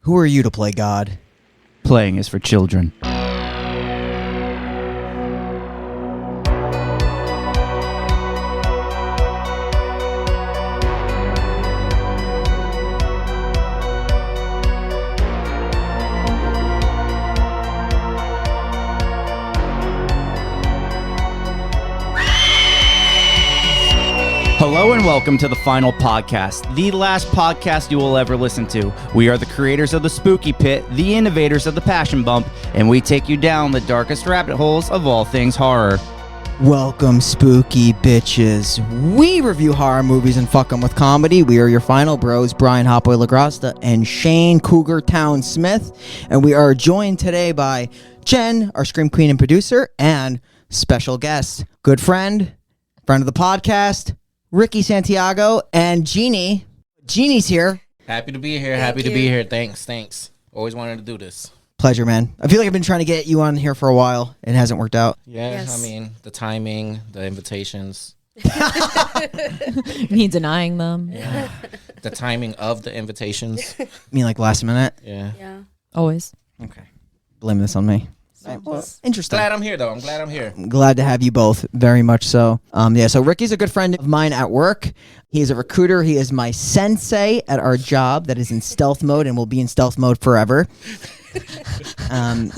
Who are you to play God? Playing is for children. Hello and welcome to the final podcast, the last podcast you will ever listen to. We are the creators of the Spooky Pit, the innovators of the Passion Bump, and we take you down the darkest rabbit holes of all things horror. Welcome, spooky bitches. We review horror movies and fuck them with comedy. We are your final bros, Bryan Hopboy LaGrasta and Shane Cougar Town Smith. And we are joined today by Jen, our Scream Queen and producer, and special guest, good friend of the podcast, Ricky Santiago, and Jeannie. Jeannie's here. Happy to be here. Happy to be here. Thanks. Always wanted to do this. Pleasure, man. I feel like I've been trying to get you on here for a while. It hasn't worked out. Yeah, Yes. I mean, the timing, the invitations. Me denying them. Yeah. The timing of the invitations. You mean like last minute? Yeah. Yeah. Always. Okay. Blame this on me. Well, Interesting. glad I'm here, though. I'm glad I'm here. Glad to have you both, very much so. So Ricky's a good friend of mine at work. He is a recruiter. He is my sensei at our job that is in stealth mode and will be in stealth mode forever. And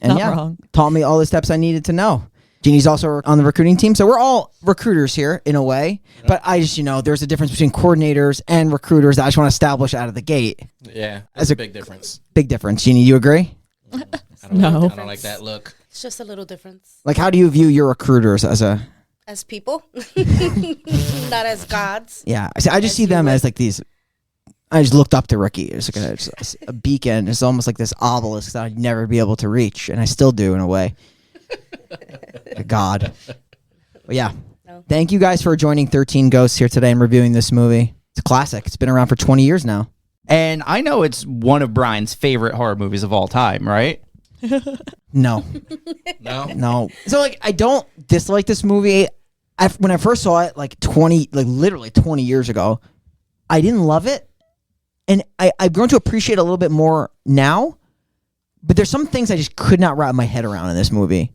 Not wrong. taught me all the steps I needed to know. Jeannie's also on the recruiting team, so we're all recruiters here in a way. But I just, there's a difference between coordinators and recruiters that I just want to establish out of the gate. Yeah, that's a big difference. Big difference. Jeannie, you agree? No. I don't like that look. It's just a little difference. Like, how do you view your recruiters as a... As people, not as gods. Yeah, I just see them as like these. I just looked up to Ricky. It's like a beacon. It's almost like this obelisk that I'd never be able to reach, and I still do in a way. Like a god. But yeah, No. Thank you guys for joining 13 Ghosts here today and reviewing this movie. It's a classic. It's been around for 20 years now. And I know it's one of Brian's favorite horror movies of all time, right? No, No? So like, I don't dislike this movie. When I first saw it, literally 20 years ago, I didn't love it. And I've grown to appreciate it a little bit more now. But there's some things I just could not wrap my head around in this movie.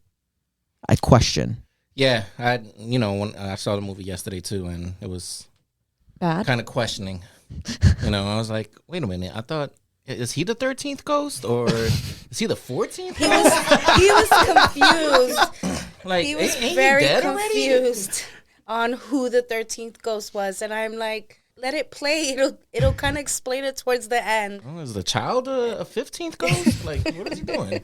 I question. Yeah, when I saw the movie yesterday, too, and it was Bad. kind of questioning. I was like, wait a minute. I thought, is he the 13th ghost, or is he the 14th ghost? He was confused. Like, He was ain't very he dead already? confused on who the 13th ghost was, and I'm like, let it play. It'll kind of explain it towards the end. Oh, is the child a 15th ghost? Like, what is he doing?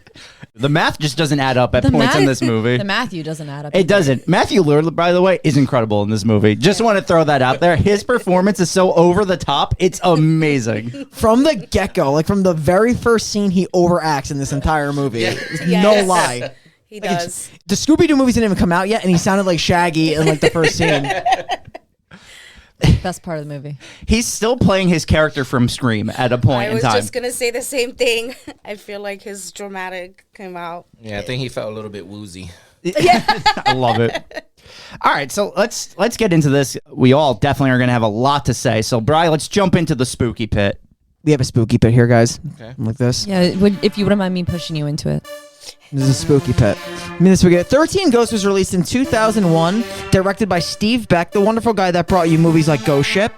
The math just doesn't add up at points in this movie. The Matthew doesn't add up. It doesn't. Matthew Lillard, by the way, is incredible in this movie. Just want to throw that out there. His performance is so over the top. It's amazing. From the get-go, like from the very first scene, he overacts in this entire movie. Yeah. No Yes. lie. He does. The Scooby-Doo movies didn't even come out yet, and he sounded like Shaggy in like the first scene. Best part of the movie. He's still playing his character from Scream at a point I in was time. just gonna say the same thing. I feel like his dramatic came out. Yeah, I think he felt a little bit woozy. I love it. All right, so let's get into this. We all definitely are going to have a lot to say. So, Brian, let's jump into the spooky pit. We have a spooky pit here, guys. Okay. Like this. Yeah, if you wouldn't mind me pushing you into it. This is a spooky pit. This spooky pit. 13 Ghosts was released in 2001, directed by Steve Beck, the wonderful guy that brought you movies like Ghost Ship.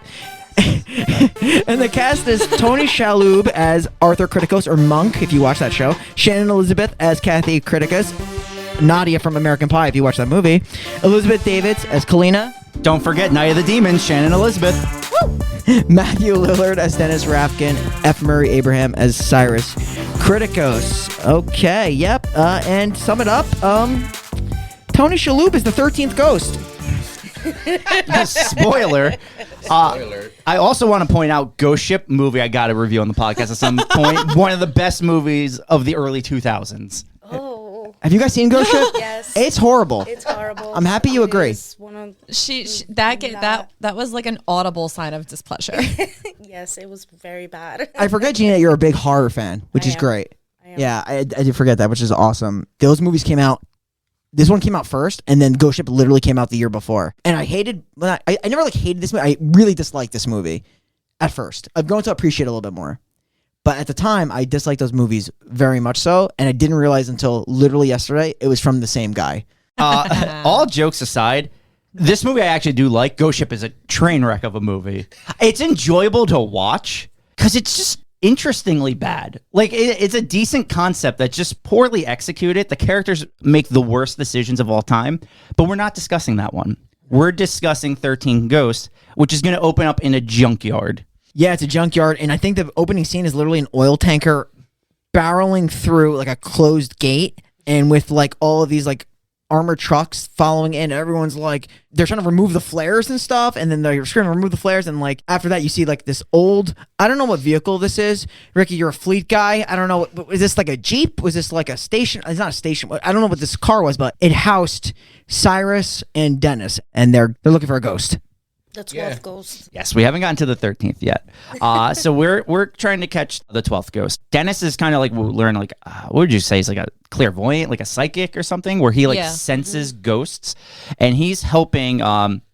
And the cast is Tony Shalhoub as Arthur Kriticos, or Monk, if you watch that show. Shannon Elizabeth as Kathy Kriticos. Nadia from American Pie, if you watch that movie. Elizabeth Davids as Kalina. Don't forget Night of the Demons, Shannon Elizabeth. Matthew Lillard as Dennis Rafkin. F. Murray Abraham as Cyrus Kriticos. Okay, yep. And to sum it up, Tony Shalhoub is the 13th Ghost. Spoiler. Spoiler. I also want to point out Ghost Ship movie I got to review on the podcast at some point. One of the best movies of the early 2000s. Oh, Have you guys seen Ghost Ship? yes. It's horrible. It's horrible. I'm happy you It agree. is one of- That was like an audible sign of displeasure. yes, it was very bad. I forget, Gina, that you're a big horror fan, which I is am. great. I am. Yeah, I did forget that, which is awesome. Those movies came out. This one came out first, and then Ghost Ship literally came out the year before. And I hated, I never hated this movie. I really disliked this movie at first. I've grown to appreciate it a little bit more. But at the time, I disliked those movies very much so, and I didn't realize until literally yesterday it was from the same guy. All jokes aside, this movie I actually do like. Ghost Ship is a train wreck of a movie. It's enjoyable to watch because it's just interestingly bad. Like, it's a decent concept that's just poorly executed. The characters make the worst decisions of all time, but we're not discussing that one. We're discussing 13 Ghosts, which is going to open up in a junkyard. Yeah, it's a junkyard, and I think the opening scene is literally an oil tanker barreling through like a closed gate, and with like all of these like armored trucks following in. Everyone's like, they're trying to remove the flares and stuff, and then they're screaming, remove the flares, and like after that, you see like this old, I don't know what vehicle this is. Ricky, you're a fleet guy. I don't know. Is this like a Jeep? Was this like a station? It's not a station. I don't know what this car was, but it housed Cyrus and Dennis, and they're looking for a ghost. The 12th ghost. Yes, we haven't gotten to the 13th yet. So we're trying to catch the 12th ghost. Dennis is kind of like, we'll learn like, what would you say? He's like a clairvoyant, like a psychic or something, where he like senses ghosts, and he's helping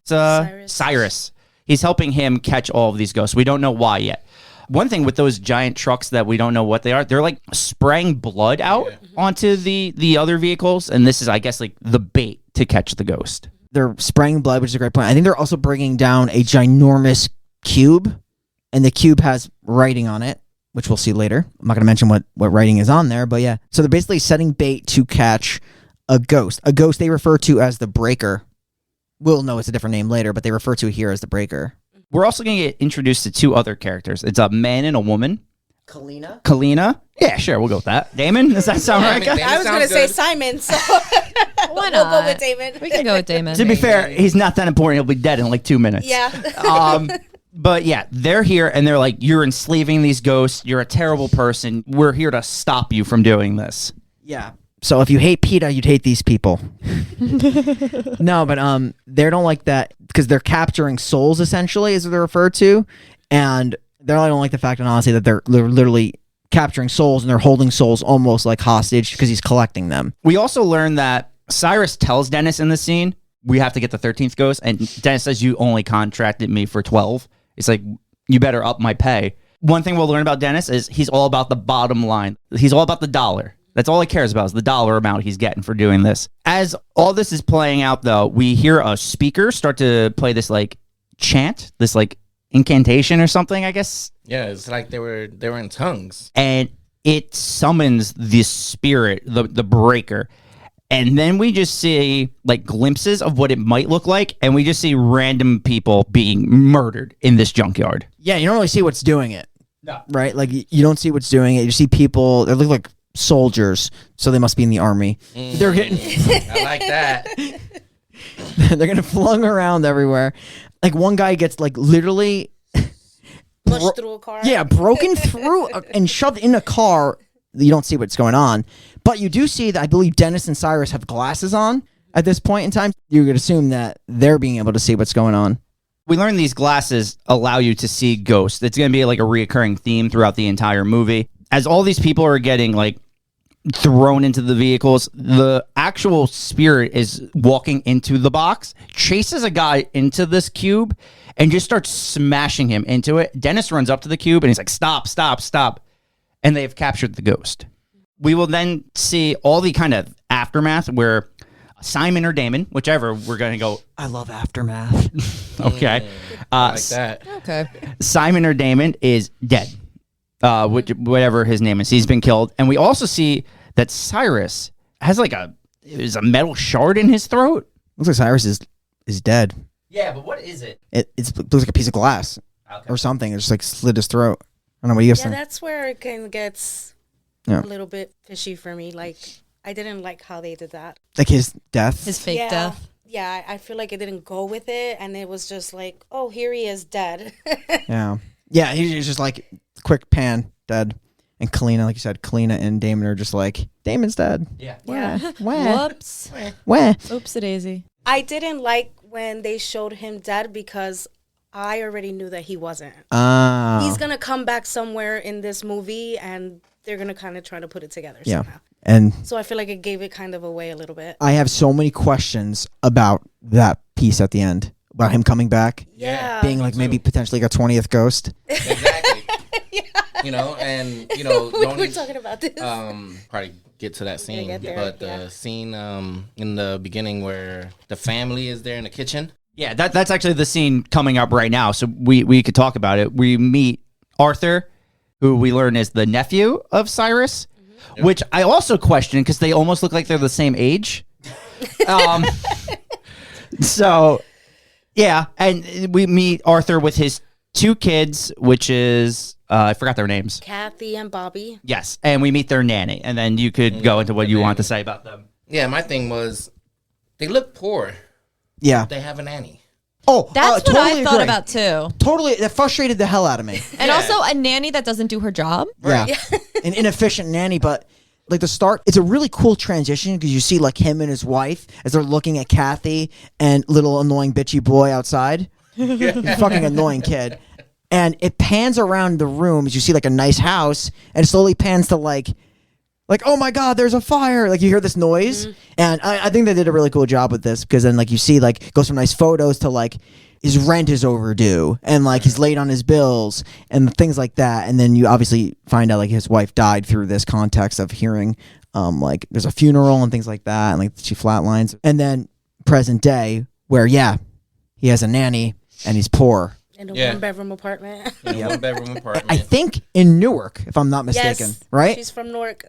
Cyrus. He's helping him catch all of these ghosts. We don't know why yet. One thing with those giant trucks that we don't know what they are, they're like spraying blood out onto the other vehicles, and this is, I guess, like the bait to catch the ghost. They're spraying blood, which is a great point. I think they're also bringing down a ginormous cube, and the cube has writing on it, which we'll see later. I'm not going to mention what writing is on there, but yeah. So they're basically setting bait to catch a ghost. A ghost they refer to as the Breaker. We'll know it's a different name later, but they refer to it here as the Breaker. We're also going to get introduced to two other characters. It's a man and a woman. Kalina? Yeah, sure, we'll go with that. Damon, does that sound right? I was going to say Simon, so Why not? we'll go with Damon. We can go with Damon. To be fair, he's not that important. He'll be dead in like 2 minutes. Yeah. But yeah, they're here and they're like, you're enslaving these ghosts. You're a terrible person. We're here to stop you from doing this. Yeah. So if you hate PETA, you'd hate these people. No, but they don't like that because they're capturing souls, essentially, is what they're referred to. And they don't like the fact, and honestly, that they're literally capturing souls and they're holding souls almost like hostage because he's collecting them. We also learn that Cyrus tells Dennis in the scene, we have to get the 13th ghost. And Dennis says, you only contracted me for 12. It's like, you better up my pay. One thing we'll learn about Dennis is he's all about the bottom line. He's all about the dollar. That's all he cares about is the dollar amount he's getting for doing this. As all this is playing out, though, we hear a speaker start to play this like chant, this like incantation or something, I guess. Yeah, it's like they were in tongues. And it summons the spirit, the breaker. And then we just see like glimpses of what it might look like, and we just see random people being murdered in this junkyard. Yeah, you don't really see what's doing it. No. Right? Like, you don't see what's doing it. You see people, they look like soldiers, so they must be in the army. They're getting... I like that. They're getting flung around everywhere. Like, one guy gets, like, literally... Pushed through a car. Yeah, broken through and shoved in a car. You don't see what's going on. But you do see that I believe Dennis and Cyrus have glasses on at this point in time. You could assume that they're being able to see what's going on. We learn these glasses allow you to see ghosts. It's going to be like a reoccurring theme throughout the entire movie. As all these people are getting like thrown into the vehicles, the actual spirit is walking into the box, chases a guy into this cube, and just starts smashing him into it. Dennis runs up to the cube and he's like, stop, stop, stop. And they've captured the ghost. We will then see all the kind of aftermath where Simon or Damon, whichever, we're going to go, I love aftermath. okay. I like that. Okay. Simon or Damon is dead. Whatever his name is. He's been killed. And we also see that Cyrus has like a metal shard in his throat. Looks like Cyrus is dead. Yeah, but what is it? It looks like a piece of glass or something. It just like slit his throat. I don't know what you guys think. That's where it kind of gets a little bit fishy for me. Like, I didn't like how they did that. Like his death? His fake death. Yeah, I feel like it didn't go with it, and it was just like, oh, here he is dead. Yeah. Yeah, he's just like, quick pan, dead. And Kalina, like you said, Kalina and Damon are just like, Damon's dead. Yeah. Yeah. Whoops. Where? Oopsie-daisy. I didn't like when they showed him dead because I already knew that he wasn't. Oh. He's going to come back somewhere in this movie, and they're going to kind of try to put it together somehow. And so I feel like it gave it kind of away a little bit. I have so many questions about that piece at the end, about him coming back. Yeah. Being like maybe potentially like a 20th ghost. Exactly. And we were talking about this. Probably get to that scene, get there, but the scene in the beginning where the family is there in the kitchen. Yeah, that's actually the scene coming up right now. So we could talk about it. We meet Arthur, who we learn is the nephew of Cyrus, which I also question because they almost look like they're the same age. So, yeah, and we meet Arthur with his 2 kids, which is, I forgot their names. Kathy and Bobby. Yes, and we meet their nanny, and then you could go into what you want to say about them. Yeah, my thing was, they look poor. Yeah. They have a nanny. Oh, That's what totally I thought agree. about too. Totally, that frustrated the hell out of me. And also a nanny that doesn't do her job. Yeah. An inefficient nanny, but like the start, it's a really cool transition because you see like him and his wife as they're looking at Kathy and little annoying bitchy boy outside. Fucking annoying kid. And it pans around the room as you see like a nice house and it slowly pans to like, oh my God, there's a fire. Like you hear this noise. And I think they did a really cool job with this because then like you see like, it goes from nice photos to like, his rent is overdue and like he's late on his bills and things like that. And then you obviously find out like his wife died through this context of hearing like there's a funeral and things like that. And like she flatlines. And then present day where, he has a nanny and he's poor. In a 1-bedroom apartment. In a 1-bedroom apartment. I think in Newark, if I'm not mistaken, Yes, right? She's from Newark.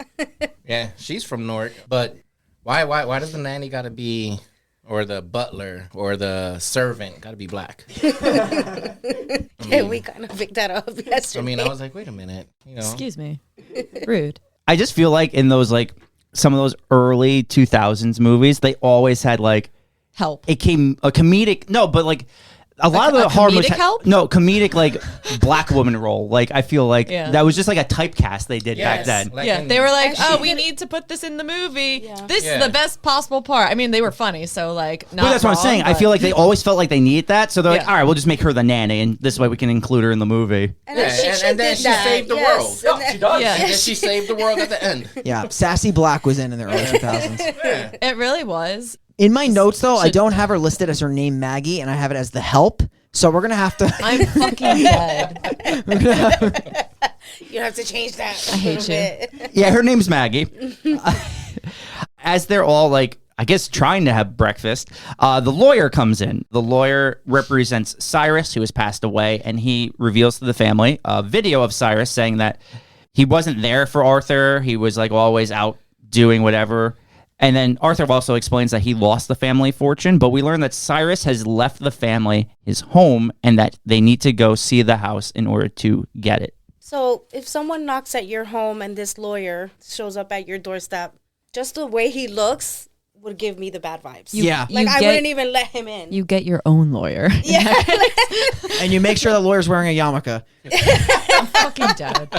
Yeah, she's from Newark. But why does the nanny got to be, or the butler or the servant got to be black? We kind of picked that up yesterday. I was like, wait a minute. Excuse me. Rude. I just feel like in those like some of those early 2000s movies, they always had like Help. a comedic but like a lot of a the horror movies comedic help? comedic like black woman role. Like I feel like that was just like a typecast they did back then. Like They were like, Actually, we need to put this in the movie. Yeah. This is the best possible part. I mean, they were funny, so like, not But that's what I'm wrong, saying. I but- feel like they always felt like they needed that, so they're like, Yeah. all right, we'll just make her the nanny, and this way we can include her in the movie. And then she and then did she that. saved the yes. world. And then- She does. Yeah. And then she saved the world at the end. Yeah, Sassy Black was in the early 2000s. It really was. In my notes, though, I don't have her listed as her name Maggie, and I have it as the help. So we're gonna have to. I'm fucking dead. You have to change that. I hate you. Yeah, her name's Maggie. As they're all like, I guess, trying to have breakfast, the lawyer comes in. The lawyer represents Cyrus, who has passed away, and he reveals to the family a video of Cyrus saying that he wasn't there for Arthur. He was like always out doing whatever. And then Arthur also explains that he lost the family fortune, but we learn that Cyrus has left the family his home and that they need to go see the house in order to get it. So if someone knocks at your home and this lawyer shows up at your doorstep, just the way he looks would give me the bad vibes. Yeah. Like I wouldn't even let him in. You get your own lawyer. Yeah. And you make sure the lawyer's wearing a yarmulke. I'm fucking dead.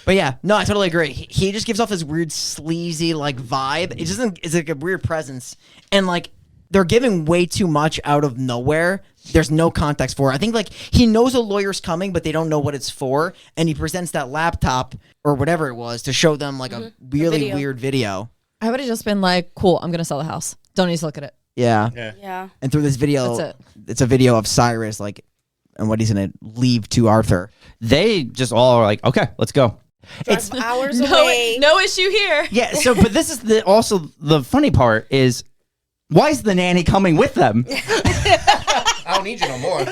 But yeah, no, I totally agree. He just gives off this weird sleazy like vibe. It doesn't. It's like a weird presence, and like they're giving way too much out of nowhere. There's no context for it. I think like he knows a lawyer's coming, but they don't know what it's for, and he presents that laptop or whatever it was to show them like a really weird video. I would have just been like, cool, I'm going to sell the house. Don't need to look at it. Yeah. Yeah. And through this video, That's it. it's a video of Cyrus like, and what he's gonna leave to Arthur. They just all are like, okay, let's go. Drive hours away. No issue here. Yeah, so but this is also the funny part is why is the nanny coming with them? I don't need you no more.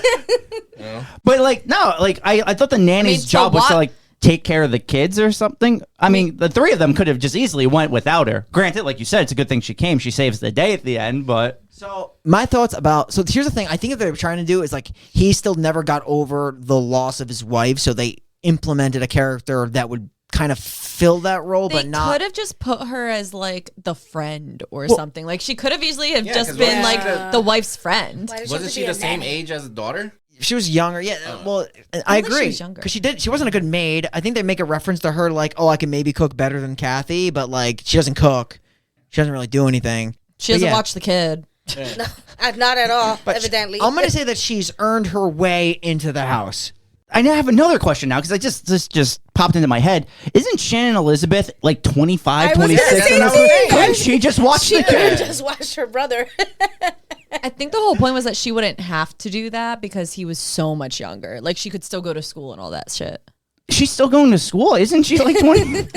But like no, like I thought the nanny's so job was to what? like take care of the kids or something. I mean, the three of them could have just easily went without her. Granted, like you said, it's a good thing she came. She saves the day at the end, but So my thoughts about here's the thing. I think what they're trying to do is like he still never got over the loss of his wife, so they implemented a character that would kind of fill that role, They but not. could have just put her as like the friend or something. Like she could have easily have just 'cause been wasn't like she the wife's friend. Why does Wasn't have to she be the a same nanny? age as the daughter? She was younger, yeah. Well, I think she agree was younger. because she wasn't a good maid. I think they make a reference to her like, oh, I can maybe cook better than Kathy, but like she doesn't cook. She doesn't really do anything. She But doesn't yeah. watch the kid. Not at all, evidently. I'm gonna say that she's earned her way into the house. I now have another question now because I just popped into my head. Isn't Shannon Elizabeth like 25, I was gonna 26? say in this the movie? same. Couldn't she just watch She the could have kid? just watched her brother. I think the whole point was that she wouldn't have to do that because he was so much younger. Like, she could still go to school and all that shit. She's still going to school, isn't she? Like 20.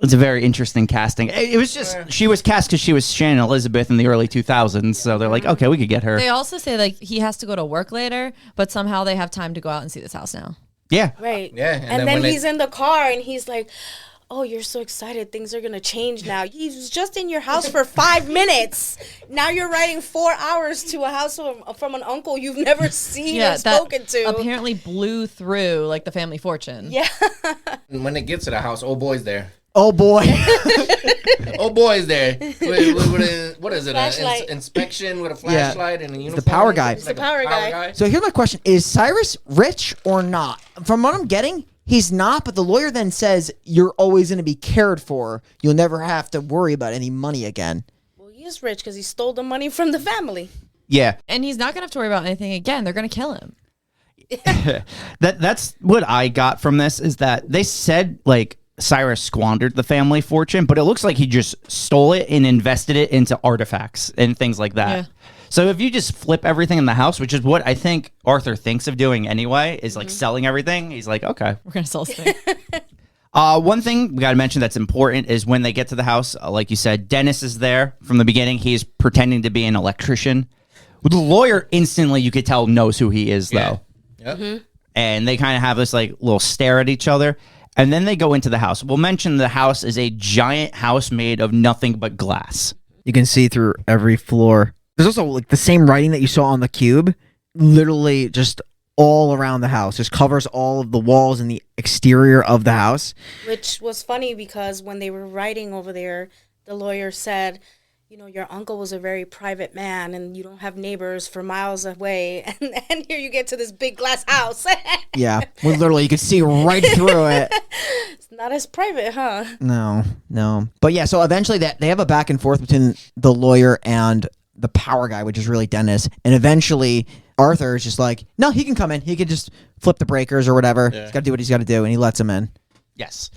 It's a very interesting casting. It was just she was cast because she was Shannon Elizabeth in the early 2000s. So they're like, okay, we could get her. They also say like he has to go to work later, but somehow they have time to go out and see this house now. Yeah. Right. Yeah. And then he's in the car and he's like, oh, you're so excited. Things are going to change now. He was just in your house for 5 minutes. Now you're riding 4 hours to a house from an uncle you've never seen or spoken to. Apparently blew through like the family fortune. Yeah. And when they get to the house, old boy's there. Oh boy. Old boy's there. What is it? Flashlight. Inspection with a flashlight and a uniform. the power guy. It's the power guy. So here's my question: is Cyrus rich or not? From what I'm getting, he's not. But the lawyer then says you're always going to be cared for. You'll never have to worry about any money again. Well, he is rich because he stole the money from the family. Yeah. And he's not going to have to worry about anything again. They're going to kill him. That's what I got from this is that they said like Cyrus squandered the family fortune, but it looks like he just stole it and invested it into artifacts and things like that. Yeah. So if you just flip everything in the house, which is what I think Arthur thinks of doing anyway, is like selling everything. He's like, okay. We're going to sell this thing. One thing we got to mention that's important is when they get to the house, like you said, Dennis is there from the beginning. He's pretending to be an electrician. The lawyer instantly, you could tell, knows who he is, though. Yep. And they kind of have this like little stare at each other. And then they go into the house. We'll mention the house is a giant house made of nothing but glass. You can see through every floor. There's also like the same writing that you saw on the cube, literally just all around the house. Just covers all of the walls and the exterior of the house. Which was funny because when they were writing over there, the lawyer said, you know, your uncle was a very private man and you don't have neighbors for miles away. And here you get to this big glass house. Yeah, well, literally you could see right through it. It's not as private, huh? No. But yeah, so eventually they have a back and forth between the lawyer and the power guy, which is really Dennis. And eventually Arthur is just like, no, he can come in. He can just flip the breakers or whatever. Yeah. He's got to do what he's got to do. And he lets him in. Yes.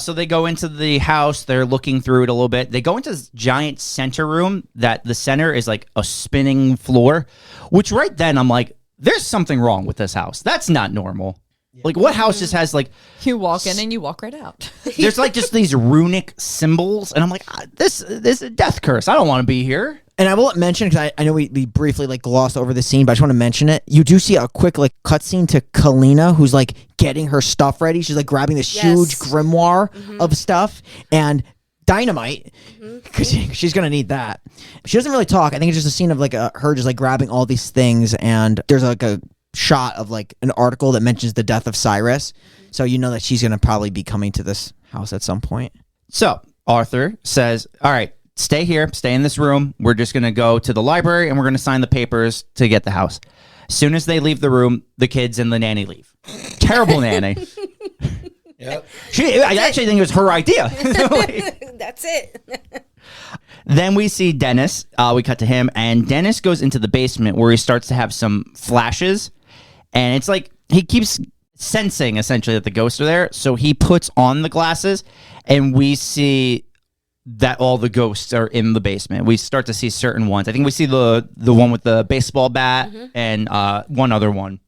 So they go into the house. They're looking through it a little bit. They go into this giant center room that the center is like a spinning floor, which right then I'm like, there's something wrong with this house. That's not normal. Like what house just has like... You walk in and you walk right out. There's like just these runic symbols. And I'm like, this is a death curse. I don't want to be here. And I will mention, because I know we briefly like glossed over the scene, but I just want to mention it. You do see a quick like cutscene to Kalina, who's like getting her stuff ready. She's like grabbing this huge grimoire of stuff and dynamite, because she's gonna need that. She doesn't really talk. I think it's just a scene of like her just like grabbing all these things, and there's like a shot of like an article that mentions the death of Cyrus, so you know that she's gonna probably be coming to this house at some point. So Arthur says, all right, stay here, stay in this room. We're just going to go to the library and we're going to sign the papers to get the house. As soon as they leave the room, the kids and the nanny leave. Terrible nanny. Yep. I actually think it was her idea. That's it. Then we see Dennis. We cut to him, and Dennis goes into the basement where he starts to have some flashes. And it's like he keeps sensing, essentially, that the ghosts are there. So he puts on the glasses, and we see that all the ghosts are in the basement. We start to see certain ones. I think we see the one with the baseball bat and one other one.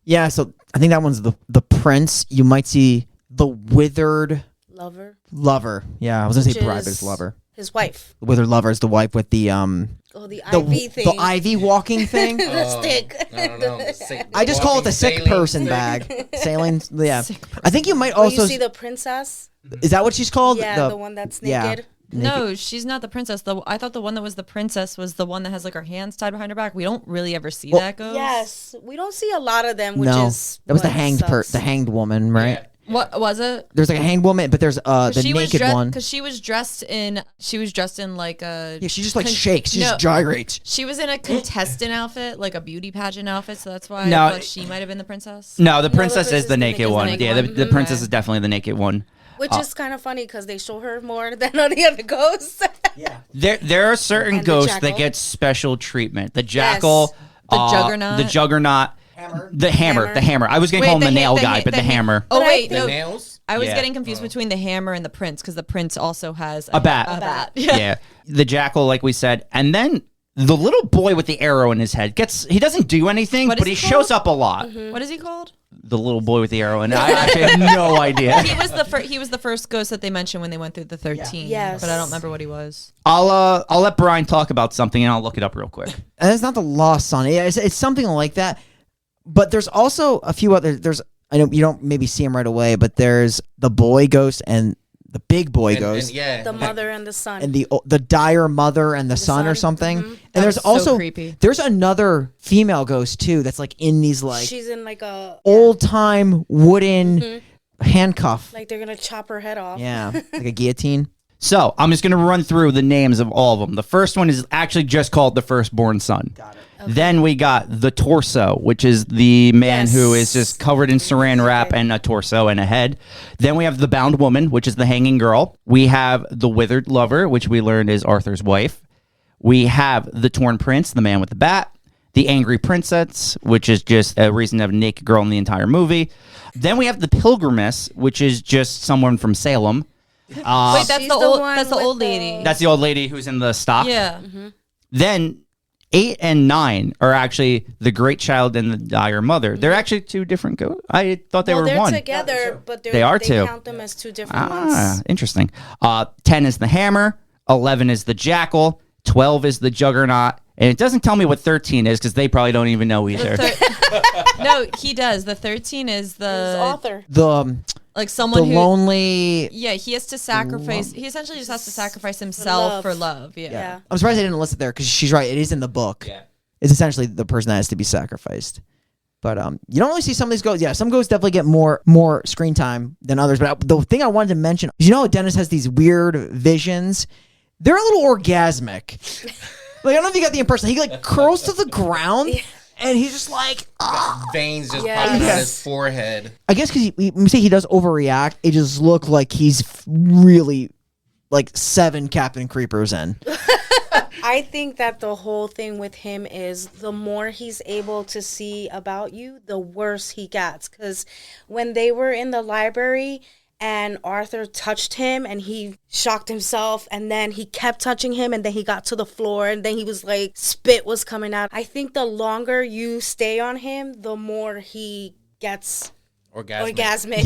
Yeah, so I think that one's the prince. You might see the withered lover. Yeah, I was gonna say bride, but it's lover. His wife. The withered lover is the wife with the the ivy thing. The ivy walking thing. The stick. No. I just call it the sick person bag. Sailing. Yeah. I think you might also you see the princess. Is that what she's called? Yeah, the one that's naked. No, she's not the princess. I thought the one that was the princess was the one that has like her hands tied behind her back. We don't really ever see that ghost. Yes, we don't see a lot of them. Which no, is that was the hanged hanged woman, right? Yeah. What was it? There's like a hanged woman, but there's the naked one. Because she was dressed in like a. Yeah, she just like shakes. She just gyrates. She was in a contestant outfit, like a beauty pageant outfit. So that's why No, I thought she might have been the princess. No, the princess is the naked one. naked Yeah, one. the princess is definitely the naked one. Which is kind of funny because they show her more than all the other ghosts. Yeah. There are certain And the ghosts that jackal. get special treatment. The jackal, The juggernaut. the juggernaut, the hammer. I was gonna call him the nail guy, but the hammer. Oh But wait, The no. nails. I was Yeah. getting confused between the hammer and the prince because the prince also has A bat. A bat. Yeah. The jackal, like we said. And then the little boy with the arrow in his head he doesn't do anything, What but is he he shows called? up a lot. What is he called? The little boy with the arrow, and I actually have no idea. He was the first ghost that they mentioned when they went through the 13. Yes. But I don't remember what he was. I'll let Brian talk about something, and I'll look it up real quick. And it's not the lost son. Yeah, it's something like that. But there's also a few other. I know you don't maybe see him right away, but there's the boy ghost and the big boy ghost. And yeah. The mother and the son. And the dire mother and the son or son. something. Mhm. And there's was so also creepy. there's another female ghost too that's like in these like She's in like a old time wooden handcuff. like they're gonna chop her head off. Yeah, like a guillotine. So I'm just going to run through the names of all of them. The first one is actually just called the firstborn son. Got it. Then we got the torso, which is the man Yes. who is just covered in saran wrap and a torso and a head. Then we have the bound woman, which is the hanging girl. We have the withered lover, which we learned is Arthur's wife. We have the torn prince, the man with the bat. The angry princess, which is just a reason to have a naked girl in the entire movie. Then we have the pilgrimess, which is just someone from Salem. Wait, that's She's the the old. one That's the with old the- lady. That's the old lady who's in the stock. Yeah. Then 8 and 9 are actually the great child and the dire mother. They're actually two different ghosts. I thought they Well, were they're one. together, but They are they two. count them as two different ones. Ah, interesting. 10 is the hammer. 11 is the jackal. 12 is the juggernaut. And it doesn't tell me what 13 is because they probably don't even know either. No, he does. The 13 is His the author. like The someone who. lonely. Yeah, he has to sacrifice. He essentially just has to sacrifice himself love. for love. Yeah. Yeah. I'm surprised I didn't list it there because she's right. It is in the book. Yeah. It's essentially the person that has to be sacrificed. But you don't really see some of these ghosts. Yeah, some ghosts definitely get more screen time than others. But the thing I wanted to mention, Dennis has these weird visions. They're a little orgasmic. Like I don't know if you got the impression he like curls to the ground and he's just like. Veins just Yes. popping out Yes. his forehead. I guess because when we say he does overreact, it just looked like he's really like 7 Captain Creepers in. I think that the whole thing with him is the more he's able to see about you, the worse he gets. Because when they were in the library and Arthur touched him and he shocked himself and then he kept touching him and then he got to the floor and then he was like, spit was coming out. I think the longer you stay on him, the more he gets orgasmic.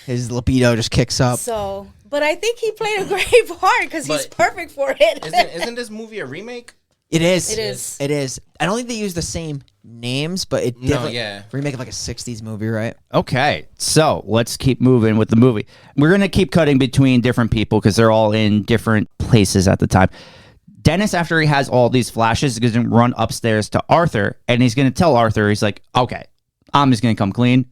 His libido just kicks up. So, but I think he played a great part because he's But- perfect for it. Isn't this movie a remake? It is. It is. It is. I don't think they use the same names, but it No, definitely yeah. remake of like a 60s movie, right? Okay, so let's keep moving with the movie. We're going to keep cutting between different people because they're all in different places at the time. Dennis, after he has all these flashes, is going to run upstairs to Arthur, and he's going to tell Arthur, he's like, okay, I'm just going to come clean.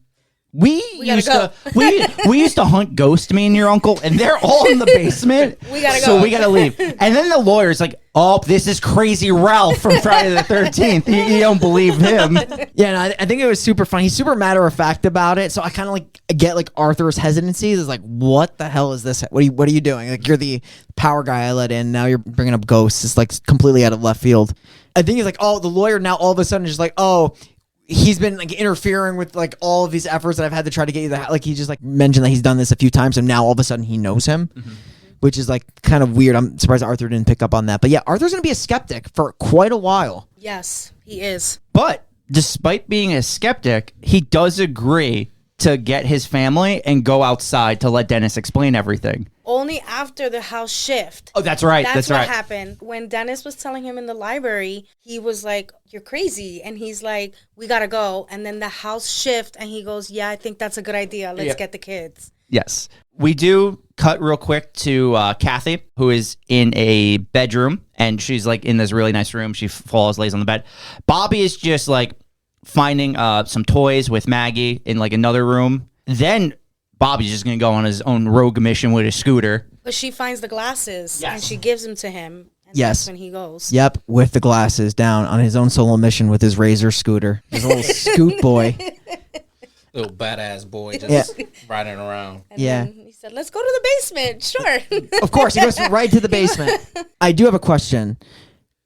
We used gotta to we used to hunt ghosts, me and your uncle, and they're all in the basement. We gotta So go. we gotta leave. And then the lawyer's like, "Oh, this is Crazy Ralph from Friday the 13th. You don't believe him." Yeah, no, I think it was super fun. He's super matter of fact about it. So I kind of like get like Arthur's hesitancy. It's like, what the hell is this? What are you doing? Like you're the power guy I let in. Now you're bringing up ghosts. It's like completely out of left field. I think he's like, oh, the lawyer now all of a sudden is just like, oh, he's been like interfering with like all of these efforts that I've had to try to get you the like he just like mentioned that he's done this a few times and now all of a sudden he knows him. Which is like kind of weird. I'm surprised Arthur didn't pick up on that. But yeah, Arthur's gonna be a skeptic for quite a while. Yes, he is. But despite being a skeptic, he does agree to get his family and go outside to let Dennis explain everything. Only after the house shift. Oh, that's right. That's That's what right. happened. When Dennis was telling him in the library, he was like, you're crazy. And he's like, we gotta go. And then the house shift and he goes, yeah, I think that's a good idea. Let's get the kids. Yes. We do cut real quick to Kathy, who is in a bedroom, and she's like in this really nice room. She falls, lays on the bed. Bobby is just like finding some toys with Maggie in like another room. Then Bobby's just going to go on his own rogue mission with his scooter. But she finds the glasses and Yes. she gives them to him. And Yes. that's when he goes. Yep, with the glasses down on his own solo mission with his razor scooter. His little scoot boy. Little badass boy just riding around. And Yeah. then he said, let's go to the basement. Sure. Of course, he goes right to the basement. I do have a question.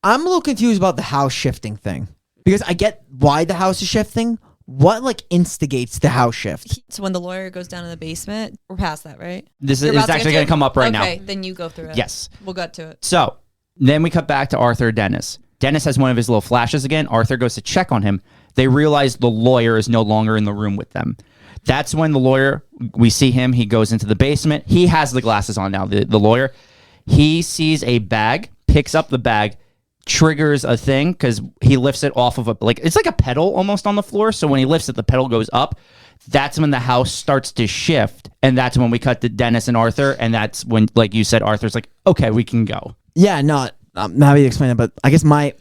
I'm a little confused about the house shifting thing. Because I get why the house is shifting, what like instigates the house shift? So when the lawyer goes down in the basement, we're past that, right? This You're is about to actually get going to come up right now. Okay, then you go through it. Yes. We'll get to it. So then we cut back to Arthur and Dennis. Dennis has one of his little flashes again. Arthur goes to check on him. They realize the lawyer is no longer in the room with them. That's when the lawyer, we see him. He goes into the basement. He has the glasses on now, the lawyer. He sees a bag, picks up the bag, triggers a thing because he lifts it off of it's like a pedal almost on the floor. So when he lifts it, the pedal goes up. That's when the house starts to shift. And that's when we cut to Dennis and Arthur. And that's when, like you said, Arthur's like, okay, we can go. Yeah, no, I'm happy to explain it, but I guess my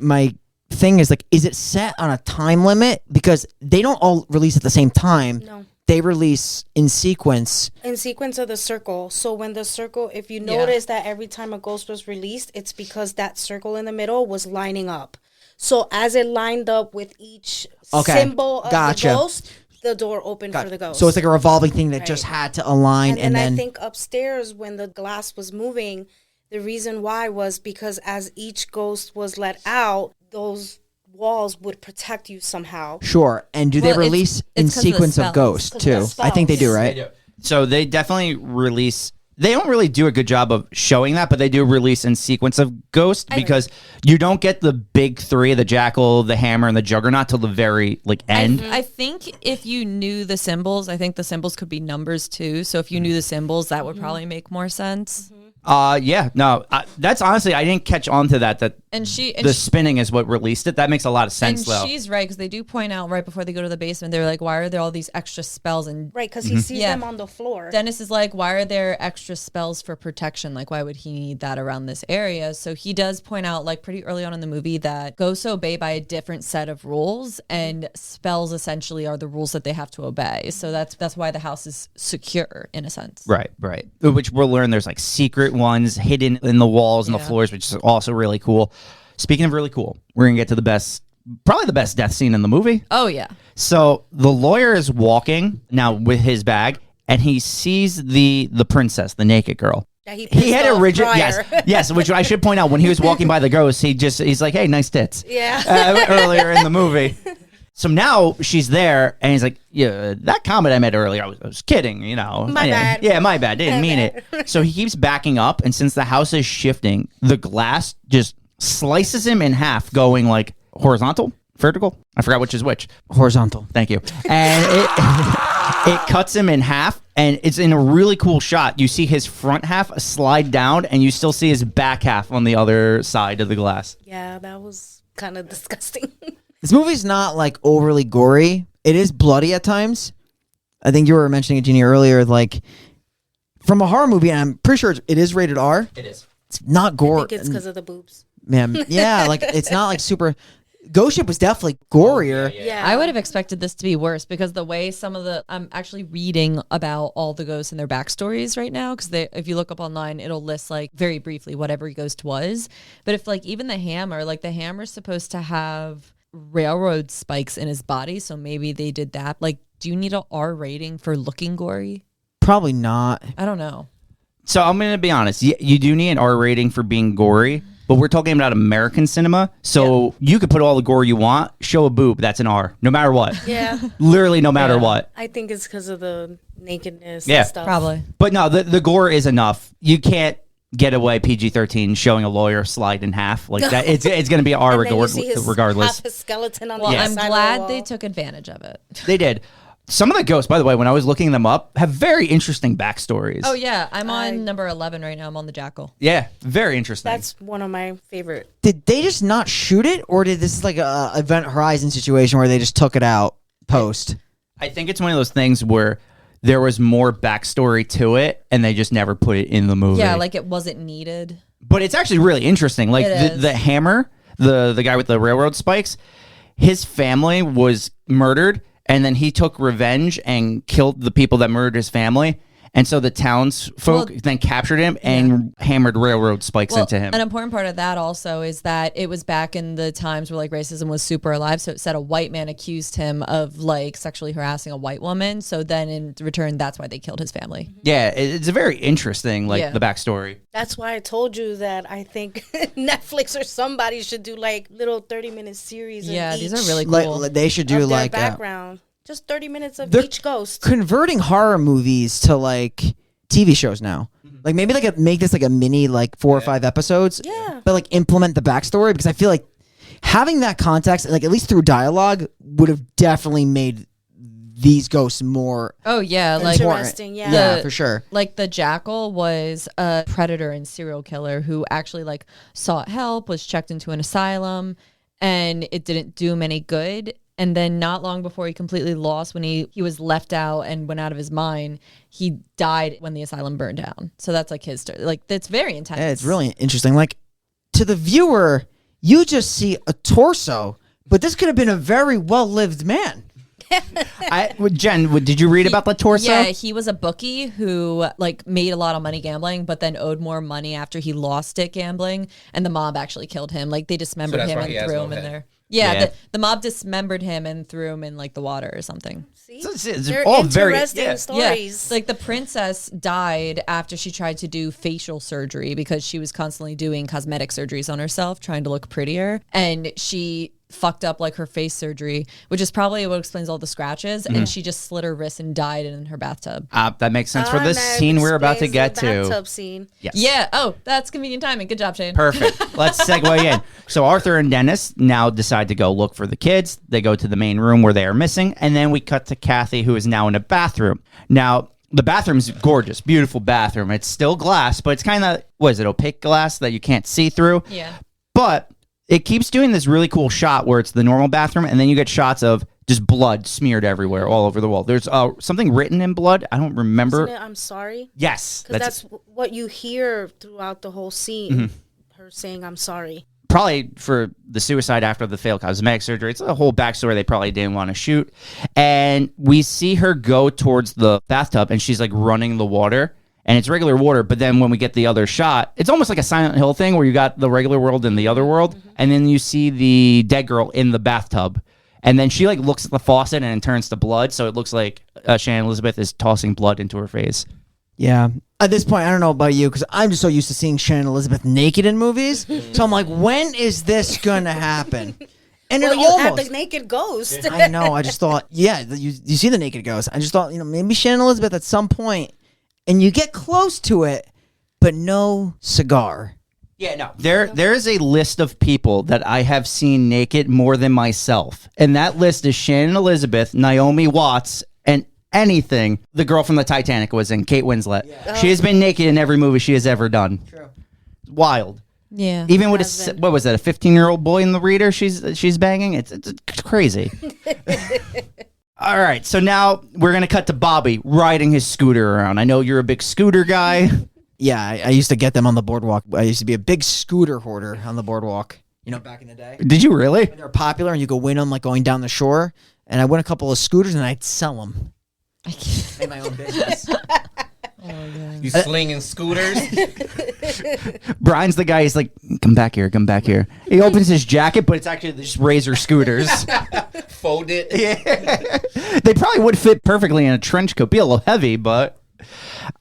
thing is like, is it set on a time limit? Because they don't all release at the same time. No. They release in sequence. In sequence of the circle. So when the circle, if you notice that every time a ghost was released, it's because that circle in the middle was lining up. So as it lined up with each symbol of the ghost, the door opened for the ghost. So it's like a revolving thing that just had to align. And then I think upstairs when the glass was moving, the reason why was because as each ghost was let out, those walls would protect you somehow. Sure. And do they release in sequence of ghosts too? I think they do, right? So they definitely release. They don't really do a good job of showing that, but they do release in sequence of ghosts because you don't get the big three, the Jackal, the Hammer, and the Juggernaut till the very end. I think if you knew the symbols, I think the symbols could be numbers too. So if you knew the symbols, that would probably make more sense. That's honestly, I didn't catch on to that. The spinning is what released it. That makes a lot of sense, and though. She's right, because they do point out right before they go to the basement, they're like, why are there all these extra spells? And right, because he sees them on the floor. Dennis is like, why are there extra spells for protection? Like, why would he need that around this area? So he does point out, like, pretty early on in the movie that ghosts obey by a different set of rules, and spells essentially are the rules that they have to obey. So that's why the house is secure, in a sense. Right. Which we'll learn there's, like, secret ones hidden in the walls and the floors, which is also really cool. Speaking of really cool, we're going to get to probably the best death scene in the movie. Oh, yeah. So the lawyer is walking now with his bag, and he sees the princess, the naked girl. Yeah, he had a rigid, yes, which I should point out, when he was walking by the ghost, he's like, hey, nice tits. Yeah. Earlier in the movie. So now she's there, and he's like, yeah, that comment I made earlier, I was kidding, you know. My bad. Yeah, my bad. Didn't mean it. So he keeps backing up, and since the house is shifting, the glass just slices him in half, going like horizontal, vertical. I forgot which is which. Horizontal. Thank you. And it cuts him in half, and it's in a really cool shot. You see his front half slide down, and you still see his back half on the other side of the glass. Yeah, that was kind of disgusting. This movie's not like overly gory. It is bloody at times. I think you were mentioning it, Jeannie, earlier. Like, from a horror movie, and I'm pretty sure it is rated R. It is. It's not gore. I think it's because of the boobs. Man, yeah, like it's not like super. Ghost Ship was definitely gorier. Yeah. I would have expected this to be worse because the way I'm actually reading about all the ghosts and their backstories right now, because if you look up online, it'll list like very briefly what every ghost was. But if like even the hammer's supposed to have railroad spikes in his body, so maybe they did that. Like, do you need a R rating for looking gory? Probably not. I don't know. So I'm going to be honest. You do need an R rating for being gory, but we're talking about American cinema. So you could put all the gore you want, show a boob, that's an R, no matter what. Yeah. Literally no matter what. I think it's because of the nakedness and stuff. Probably. But no, the gore is enough. You can't get away PG-13 showing a lawyer slide in half like that. It's going to be an R regardless. Half a skeleton on Well, the I'm side glad of the wall. they took advantage of it. They did. Some of the ghosts, by the way, when I was looking them up, have very interesting backstories. Oh, yeah. I'm on number 11 right now. I'm on the Jackal. Yeah, very interesting. That's one of my favorite. Did they just not shoot it, or did this is like a Event Horizon situation where they just took it out post? I think it's one of those things where there was more backstory to it, and they just never put it in the movie. Yeah, like it wasn't needed. But it's actually really interesting. Like the hammer, the guy with the railroad spikes, his family was murdered, and then he took revenge and killed the people that murdered his family. And so the townsfolk then captured him and hammered railroad spikes into him. An important part of that also is that it was back in the times where like racism was super alive. So it said a white man accused him of like sexually harassing a white woman. So then in return, that's why they killed his family. Yeah, it's a very interesting, the backstory. That's why I told you that I think Netflix or somebody should do like little 30-minute series. Yeah, of these each are really cool. Like, they should do of their like background. Just 30 minutes of They're each ghost. converting horror movies to like TV shows now. Like maybe like make this like a mini like 4 or 5 episodes. Yeah. But like implement the backstory, because I feel like having that context, like at least through dialogue, would have definitely made these ghosts more Oh yeah, like Interesting, yeah. Yeah, for sure. like the jackal was a predator and serial killer who actually like sought help, was checked into an asylum, and it didn't do him any good. And then not long before he completely lost, when he was left out and went out of his mind, he died when the asylum burned down. So that's like his story. Like, that's very intense. Yeah, it's really interesting. Like, to the viewer, you just see a torso, but this could have been a very well-lived man. Jen, did you read about the torso? Yeah, he was a bookie who like made a lot of money gambling, but then owed more money after he lost it gambling, and the mob actually killed him. Like, they dismembered that's him why and he has threw no him in head. there. Yeah, Yeah. The mob dismembered him and threw him in like the water or something. See? It's They're all very interesting stories. Yeah, like the princess died after she tried to do facial surgery because she was constantly doing cosmetic surgeries on herself, trying to look prettier, and she fucked up like her face surgery, which is probably what explains all the scratches. And she just slit her wrist and died in her bathtub. That makes sense for Ah, this that scene we're about to explains get the to. bathtub scene. Yes. Yeah. Oh, that's convenient timing. Good job, Shane. Perfect. Let's segue in. So Arthur and Dennis now decide to go look for the kids. They go to the main room where they are missing, and then we cut to Kathy, who is now in a bathroom. Now, the bathroom's gorgeous, beautiful bathroom. It's still glass, but it's kind of, what is it, opaque glass that you can't see through? Yeah. But it keeps doing this really cool shot where it's the normal bathroom, and then you get shots of just blood smeared everywhere, all over the wall. There's something written in blood. I don't remember. Isn't it, I'm sorry? Yes. Because that's what you hear throughout the whole scene. Mm-hmm. Her saying, I'm sorry. probably for the suicide after the failed cosmetic surgery. It's a whole backstory they probably didn't want to shoot. And we see her go towards the bathtub, and she's like running the water. And it's regular water, but then when we get the other shot, it's almost like a Silent Hill thing where you got the regular world and the other world, and then you see the dead girl in the bathtub. And then she like looks at the faucet and it turns to blood, so it looks like Shannon Elizabeth is tossing blood into her face. Yeah. At this point, I don't know about you, because I'm just so used to seeing Shannon Elizabeth naked in movies. So I'm like, when is this going to happen? And Well, it you had almost... the naked ghost. I know. I just thought, yeah, you see the naked ghost. I just thought, maybe Shannon Elizabeth at some point, and you get close to it, but no cigar. Yeah, no. There is a list of people that I have seen naked more than myself. And that list is Shannon Elizabeth, Naomi Watts, and anything the girl from the Titanic was in, Kate Winslet. Yeah. She has been naked in every movie she has ever done. True. Wild. Yeah. Even with what was that, a 15-year-old boy in the reader she's banging? It's crazy. All right, so now we're going to cut to Bobby riding his scooter around. I know you're a big scooter guy. Yeah, I used to get them on the boardwalk. I used to be a big scooter hoarder on the boardwalk, back in the day. Did you really? They were popular, and you could win them like going down the shore. And I won a couple of scooters, and I'd sell them. Made my own business. You slinging scooters? Brian's the guy. He's like, come back here. He opens his jacket, but it's actually just Razor scooters. Fold it. Yeah. They probably would fit perfectly in a trench coat. Be a little heavy, but...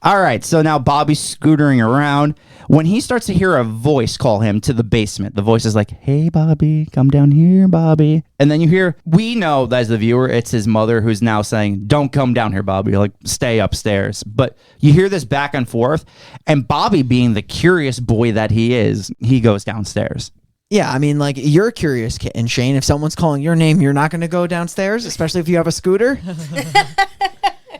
All right, so now Bobby's scootering around. When he starts to hear a voice call him to the basement, the voice is like, hey, Bobby, come down here, Bobby. And then you hear, we know as the viewer, it's his mother who's now saying, don't come down here, Bobby, like, stay upstairs. But you hear this back and forth, and Bobby, being the curious boy that he is, he goes downstairs. Yeah, I mean, like, you're curious, and Shane, if someone's calling your name, you're not going to go downstairs, especially if you have a scooter.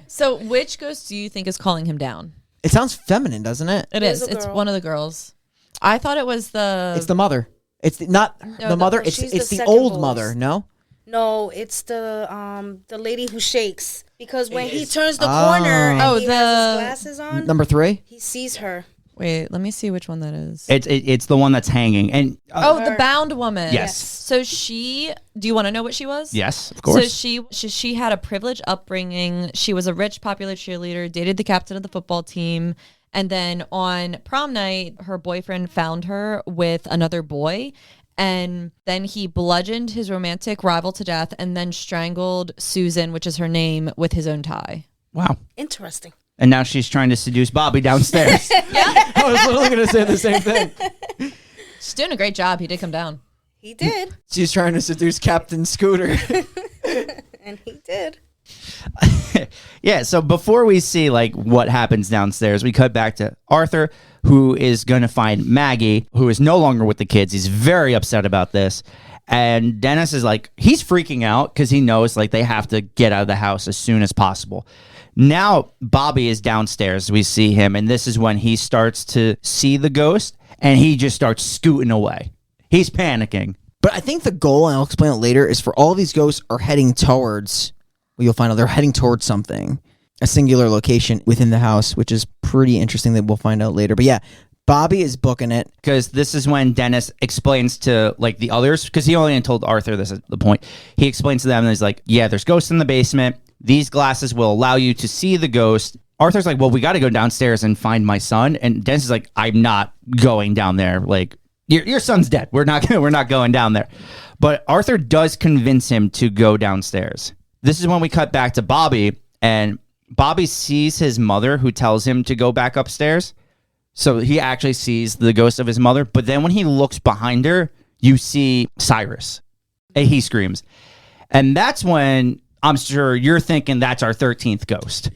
So which ghost do you think is calling him down? It sounds feminine, doesn't it? It is. It's one of the girls. I thought it was the... It's the mother. It's not the mother. It's she's the the old second mother. voice. No. No, it's the lady who shakes. Because when he turns the corner and Oh, he has his glasses on, Number 3. he sees her. Wait, let me see which one that is. It's the one that's hanging. And the bound woman. Yes. So do you want to know what she was? yes, of course. So she had a privileged upbringing. She was a rich, popular cheerleader, dated the captain of the football team. And then on prom night, her boyfriend found her with another boy. And then he bludgeoned his romantic rival to death and then strangled Susan, which is her name, with his own tie. Wow. Interesting. And now she's trying to seduce Bobby downstairs. I was literally going to say the same thing. She's doing a great job. He did come down. He did. She's trying to seduce Captain Scooter. And he did. Yeah, so before we see like what happens downstairs, we cut back to Arthur, who is going to find Maggie, who is no longer with the kids. He's very upset about this. And Dennis is like, he's freaking out because he knows like they have to get out of the house as soon as possible. Now Bobby is downstairs. We see him, and this is when he starts to see the ghost, and he just starts scooting away. He's panicking. But I think the goal, and I'll explain it later, is for all these ghosts are heading towards, well, you'll find out they're heading towards something, a singular location within the house, which is pretty interesting that we'll find out later. But yeah, Bobby is booking it. Because this is when Dennis explains to like the others, because he only told Arthur this at the point. He explains to them, and he's like, yeah, there's ghosts in the basement. These glasses will allow you to see the ghost. Arthur's like, well, we got to go downstairs and find my son. And Dennis is like, I'm not going down there. Like, your son's dead. We're not going down there. But Arthur does convince him to go downstairs. This is when we cut back to Bobby, and Bobby sees his mother, who tells him to go back upstairs. So he actually sees the ghost of his mother. But then when he looks behind her, you see Cyrus. And he screams. And that's when I'm sure you're thinking that's our 13th ghost.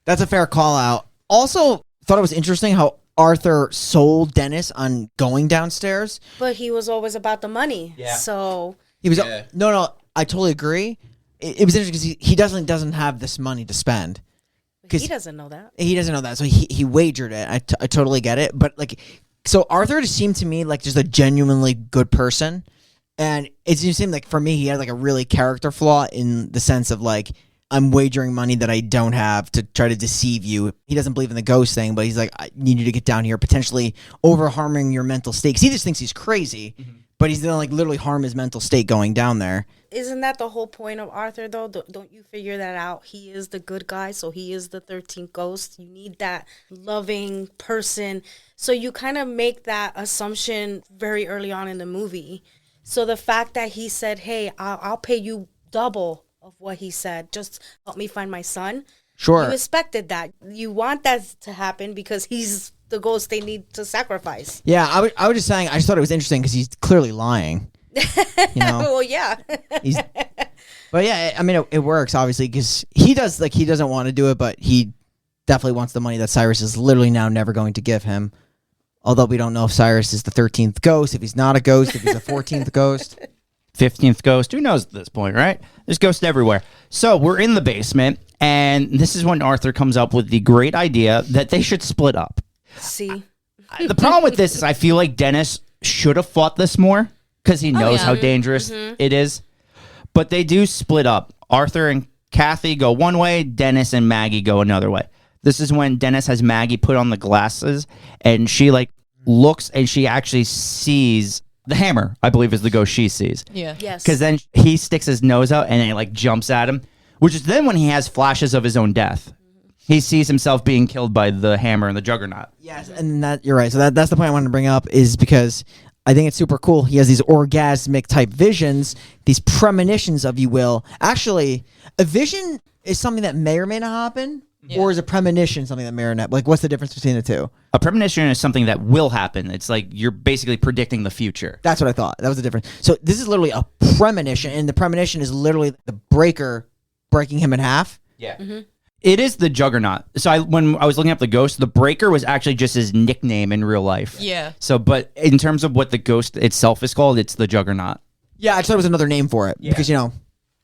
That's a fair call out. Also, thought it was interesting how Arthur sold Dennis on going downstairs. But he was always about the money. Yeah. So He was no, I totally agree. It was interesting because he doesn't have this money to spend. he doesn't know that. He doesn't know that, so he wagered it. I totally get it, but like, so Arthur just seemed to me like just a genuinely good person, and it just seemed like for me he had like a really character flaw in the sense of like, I'm wagering money that I don't have to try to deceive you. He doesn't believe in the ghost thing, but he's like, I need you to get down here, potentially over harming your mental state. 'Cause he just thinks he's crazy, but he's gonna like literally harm his mental state going down there. Isn't that the whole point of Arthur, though? Don't you figure that out? He is the good guy, so he is the 13th ghost. You need that loving person. So you kind of make that assumption very early on in the movie. So the fact that he said, hey, I'll pay you double of what he said, just help me find my son. Sure. You expected that. You want that to happen because he's the ghost they need to sacrifice. Yeah, I was just saying, I just thought it was interesting because he's clearly lying. You know? Well, yeah. But yeah, I mean, it works obviously because he doesn't want to do it, but he definitely wants the money that Cyrus is literally now never going to give him. Although we don't know if Cyrus is the 13th ghost, if he's not a ghost, if he's a 14th ghost. 15th ghost. Who knows at this point, right? There's ghosts everywhere. So we're in the basement, and this is when Arthur comes up with the great idea that they should split up. See? The problem with this is I feel like Dennis should have fought this more because he knows how dangerous it is. But they do split up. Arthur and Kathy go one way, Dennis and Maggie go another way. This is when Dennis has Maggie put on the glasses, and she like looks and she actually sees the hammer, I believe is the ghost she sees. Yeah. Yes. Because then he sticks his nose out and it like jumps at him, which is then when he has flashes of his own death. He sees himself being killed by the hammer and the juggernaut. Yes, and that you're right. So that's the point I wanted to bring up is because I think it's super cool. He has these orgasmic type visions, these premonitions, if you will. Actually, a vision is something that may or may not happen, or is a premonition something that may or not? Like, what's the difference between the two? A premonition is something that will happen. It's like you're basically predicting the future. That's what I thought. That was the difference. So this is literally a premonition, and the premonition is literally the breaker breaking him in half. Yeah. Mm-hmm. It is the juggernaut. So when I was looking up the ghost, the breaker was actually just his nickname in real life. Yeah. So, but in terms of what the ghost itself is called, it's the juggernaut. Yeah, I just thought it was another name for it because, you know,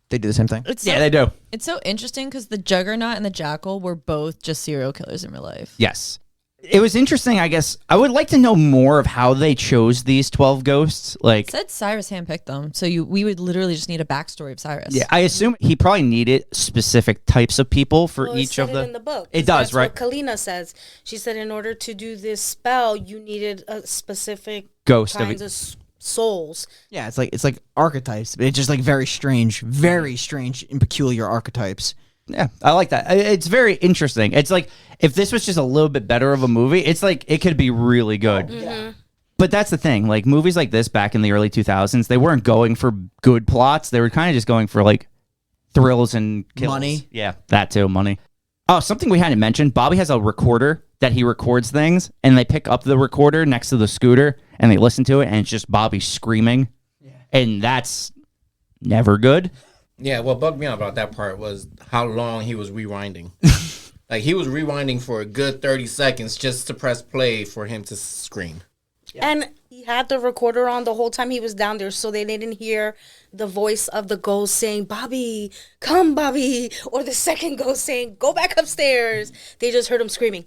they do the same thing. They do. It's so interesting because the Juggernaut and the Jackal were both just serial killers in real life. Yes. It was interesting, I guess. I would like to know more of how they chose these 12 ghosts. Like, It said Cyrus handpicked them, so we would literally just need a backstory of Cyrus. yeah, I assume he probably needed specific types of people for Well, each it of said the. it in the book. It does, That's right? What Kalina says. She said in order to do this spell, you needed a specific Ghost of kinds of souls. Yeah, it's like archetypes. It's just like very strange and peculiar archetypes. Yeah, I like that. It's very interesting. It's like if this was just a little bit better of a movie, it's like it could be really good. Mm-hmm. But that's the thing. Like movies like this back in the early 2000s, they weren't going for good plots. They were kind of just going for like thrills and kills. Money. Yeah, that too, money. Oh, something we hadn't mentioned. Bobby has a recorder that he records things, and they pick up the recorder next to the scooter, and they listen to it, and it's just Bobby screaming. Yeah. And that's never good. Yeah, what bugged me out about that part was how long he was rewinding. Like, he was rewinding for a good 30 seconds just to press play for him to scream. And he had the recorder on the whole time he was down there, so they didn't hear the voice of the ghost saying, Bobby, come, Bobby. Or the second ghost saying, go back upstairs. They just heard him screaming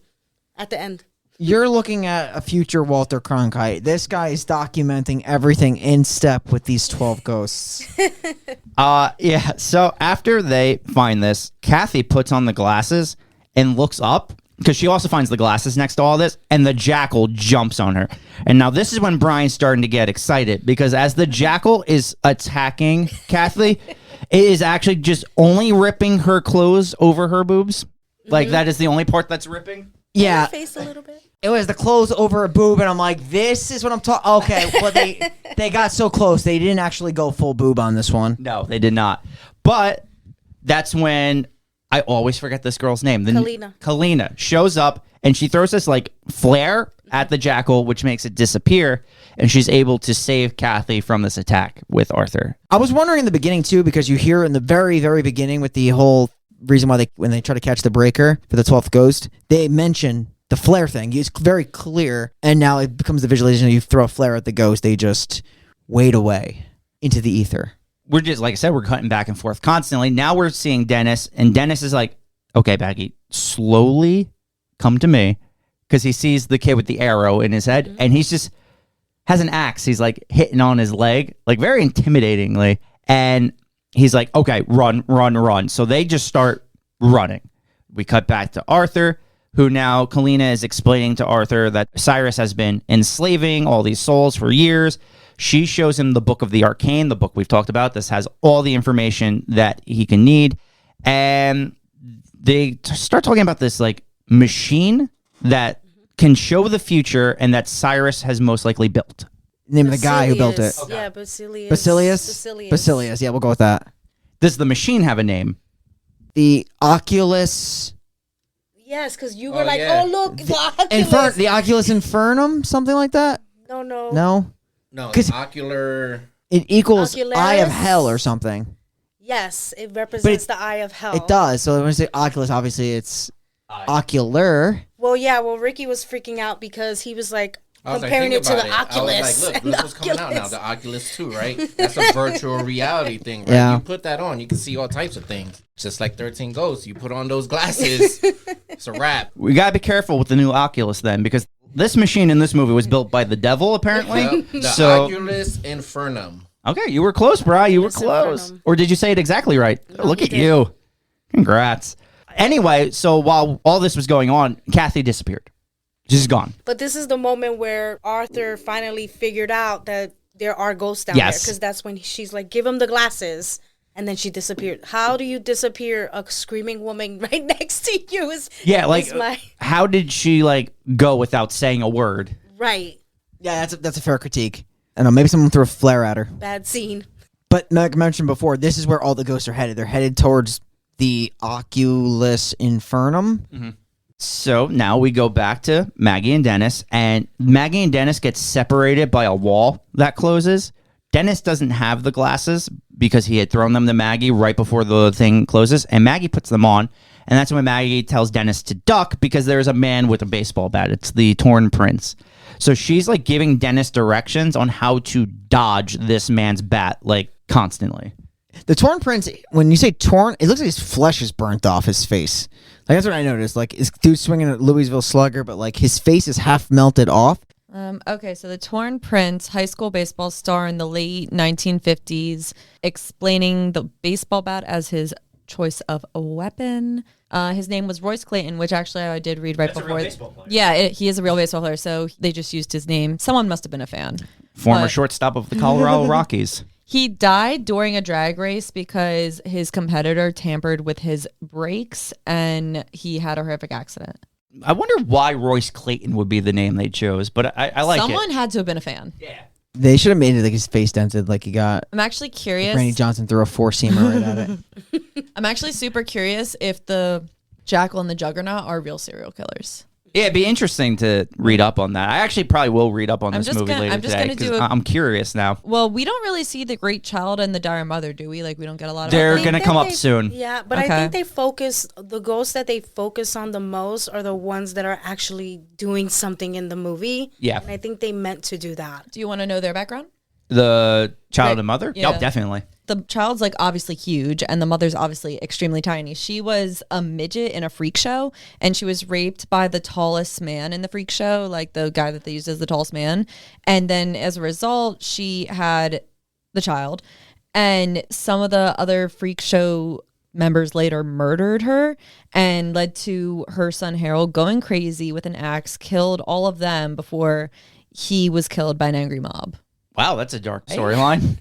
at the end. You're looking at a future Walter Cronkite. This guy is documenting everything in step with these 12 ghosts. Yeah. So after they find this, Kathy puts on the glasses and looks up because she also finds the glasses next to all this, and the jackal jumps on her. And now this is when Brian's starting to get excited because as the jackal is attacking Kathy, it is actually just only ripping her clothes over her boobs. Like that is the only part that's ripping. Yeah. Face a little bit. It was the clothes over a boob, and I'm like, this is what I'm talking. Okay, well, they got so close. They didn't actually go full boob on this one. No, they did not. But that's when I always forget this girl's name. Kalina shows up, and she throws this, like, flare at the jackal, which makes it disappear, and she's able to save Kathy from this attack with Arthur. I was wondering in the beginning, too, because you hear in the very, very beginning with the whole reason why when they try to catch the breaker for the 12th ghost, they mention the flare thing. It's very clear, and now it becomes the visualization. You throw a flare at the ghost, they just wade away into the ether. We're just, like I said, we're cutting back and forth constantly. Now we're seeing Dennis, and Dennis is like, okay, Baggy, slowly come to me, because he sees the kid with the arrow in his head, and he's just has an axe. He's like hitting on his leg, like very intimidatingly, and he's like, okay, run, run, run. So they just start running. We cut back to Arthur, who now Kalina is explaining to Arthur that Cyrus has been enslaving all these souls for years. She shows him the Book of the Arcane, the book we've talked about. This has all the information that he can need. And they start talking about this like machine that can show the future and that Cyrus has most likely built. Name of the guy who built it. Okay. Yeah, Basilius. Basilius, yeah, we'll go with that. Does the machine have a name? The Oculus... Yes, because you were oh, look, the Oculus. The Oculus Infernum, something like that? No. No, the ocular... It equals Ocularis? Eye of Hell or something. Yes, it represents the Eye of Hell. It does. So when I say Oculus, obviously it's ocular. Well, yeah, Ricky was freaking out because he was like, comparing it to the Oculus. I was like, look what's coming out now, the Oculus 2, right? That's a virtual reality thing, right? Yeah. You put that on, you can see all types of things. Just like 13 Ghosts, you put on those glasses, it's a wrap. We gotta be careful with the new Oculus then, because this machine in this movie was built by the devil, apparently. Yep, the Oculus Infernum. Okay, you were close, Bri. You were close. Infernum. Or did you say it exactly right? No, Look you at did. you. Congrats. Anyway, so while all this was going on, Kathy disappeared. She's gone. But this is the moment where Arthur finally figured out that there are ghosts down Yes. there. Because that's when she's like, give him the glasses. And then she disappeared. How do you disappear a screaming woman right next to you? Yeah, like, how did she, like, go without saying a word? Right. Yeah, that's a fair critique. I don't know, maybe someone threw a flare at her. Bad scene. But like I mentioned before, this is where all the ghosts are headed. They're headed towards the Oculus Infernum. Mm-hmm. So now we go back to Maggie and Dennis, and Maggie and Dennis get separated by a wall that closes. Dennis doesn't have the glasses because he had thrown them to Maggie right before the thing closes, and Maggie puts them on, and that's when Maggie tells Dennis to duck because there's a man with a baseball bat. It's the Torn Prince. So she's like giving Dennis directions on how to dodge this man's bat, like constantly. The Torn Prince, when you say torn, it looks like his flesh is burnt off his face. Like that's what I noticed. Like this dude swinging at Louisville Slugger, but like his face is half melted off. Okay, so the Torn Prince, high school baseball star in the late 1950s, explaining the baseball bat as his choice of a weapon. His name was Royce Clayton, which actually I did read right before. A real baseball player. Yeah, he is a real baseball player, so they just used his name. Someone must have been a fan. Former But- shortstop of the Colorado Rockies. He died during a drag race because his competitor tampered with his brakes and he had a horrific accident. I wonder why Royce Clayton would be the name they chose, but I like Someone it. had to have been a fan. Yeah. They should have made it like his face dented, like he got. I'm actually curious. Randy Johnson threw a 4-seamer right at it. I'm actually super curious if the Jackal and the Juggernaut are real serial killers. Yeah, it'd be interesting to read up on that. I actually probably will read up on this movie later I'm just today gonna do because I'm curious now. Well, we don't really see the great child and the dire mother, do we? Like, we don't get a lot of. They're think gonna that come up they- soon. Yeah, but Okay. I think the ghosts that they focus on the most are the ones that are actually doing something in the movie. Yeah. And I think they meant to do that. Do you want to know their background? The child Right. and mother? Yeah. Oh, definitely. The child's like obviously huge and the mother's obviously extremely tiny. She was a midget in a freak show and she was raped by the tallest man in the freak show, like the guy that they used as the tallest man. And then as a result, she had the child, and some of the other freak show members later murdered her and led to her son Harold going crazy with an axe, killed all of them before he was killed by an angry mob. Wow, that's a dark storyline.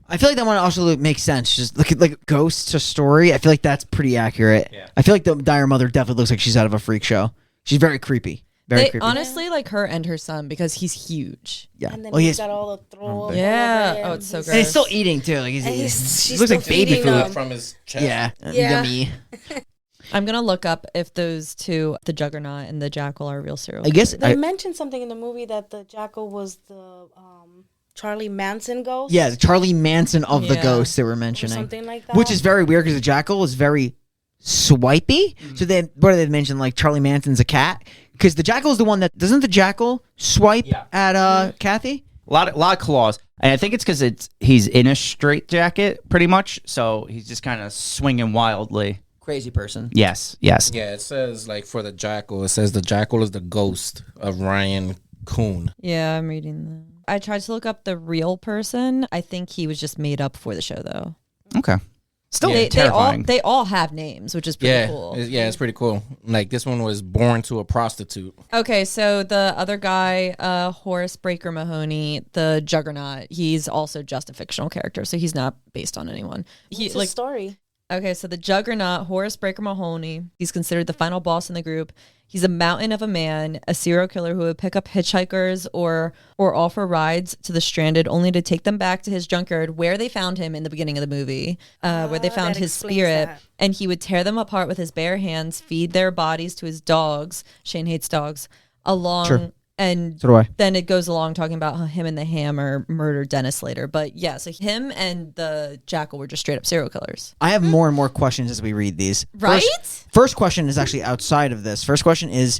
I feel like that one also makes sense. Just look at like ghosts to story. I feel like that's pretty accurate. Yeah. I feel like the dire mother definitely looks like she's out of a freak show. She's very creepy. Very They creepy. honestly like her and her son because he's huge. Yeah. And then Oh, he's he's got all the throw up. Yeah. all over Oh, him. it's so He's- and he's still gross. eating too. Like And he's she's looks like still baby feeding food. him. From his chest. Yeah. Yeah. Yummy. I'm gonna look up if those two, the Juggernaut and the Jackal, are real serial. I guess. They mentioned something in the movie that the jackal was the Charlie Manson ghost. Yeah, the Charlie Manson of the Yeah. ghosts they were Or mentioning. something like that. Which is very weird because the jackal is very swipey. So then, what did they mention? Like Charlie Manson's a cat because the jackal is the one that doesn't the jackal swipe Yeah. at Kathy? A lot of claws, and I think it's because he's in a straitjacket pretty much, so he's just kind of swinging wildly. Crazy person. Yes. Yeah, it says like for the jackal, it says the jackal is the ghost of Ryan Coon. Yeah, I'm reading that. I tried to look up the real person. I think he was just made up for the show, though. Okay. Still They terrifying. all have names, which is pretty cool. It's pretty cool. Like this one was born to a prostitute. Okay, so the other guy, Horace Breaker Mahoney, the Juggernaut, he's also just a fictional character, so he's not based on anyone. What's his story? Okay, so the Juggernaut, Horace Breaker Mahoney, he's considered the final boss in the group. He's a mountain of a man, a serial killer who would pick up hitchhikers or offer rides to the stranded only to take them back to his junkyard where they found him in the beginning of the movie, where they found that his explains spirit. that. And he would tear them apart with his bare hands, feed their bodies to his dogs. Shane hates dogs. Sure. And So do I. then it goes along talking about how him and the Hammer murdered Dennis later. But yeah, so him and the Jackal were just straight up serial killers. I have more and more questions as we read these. Right? First question is actually outside of this. First question is,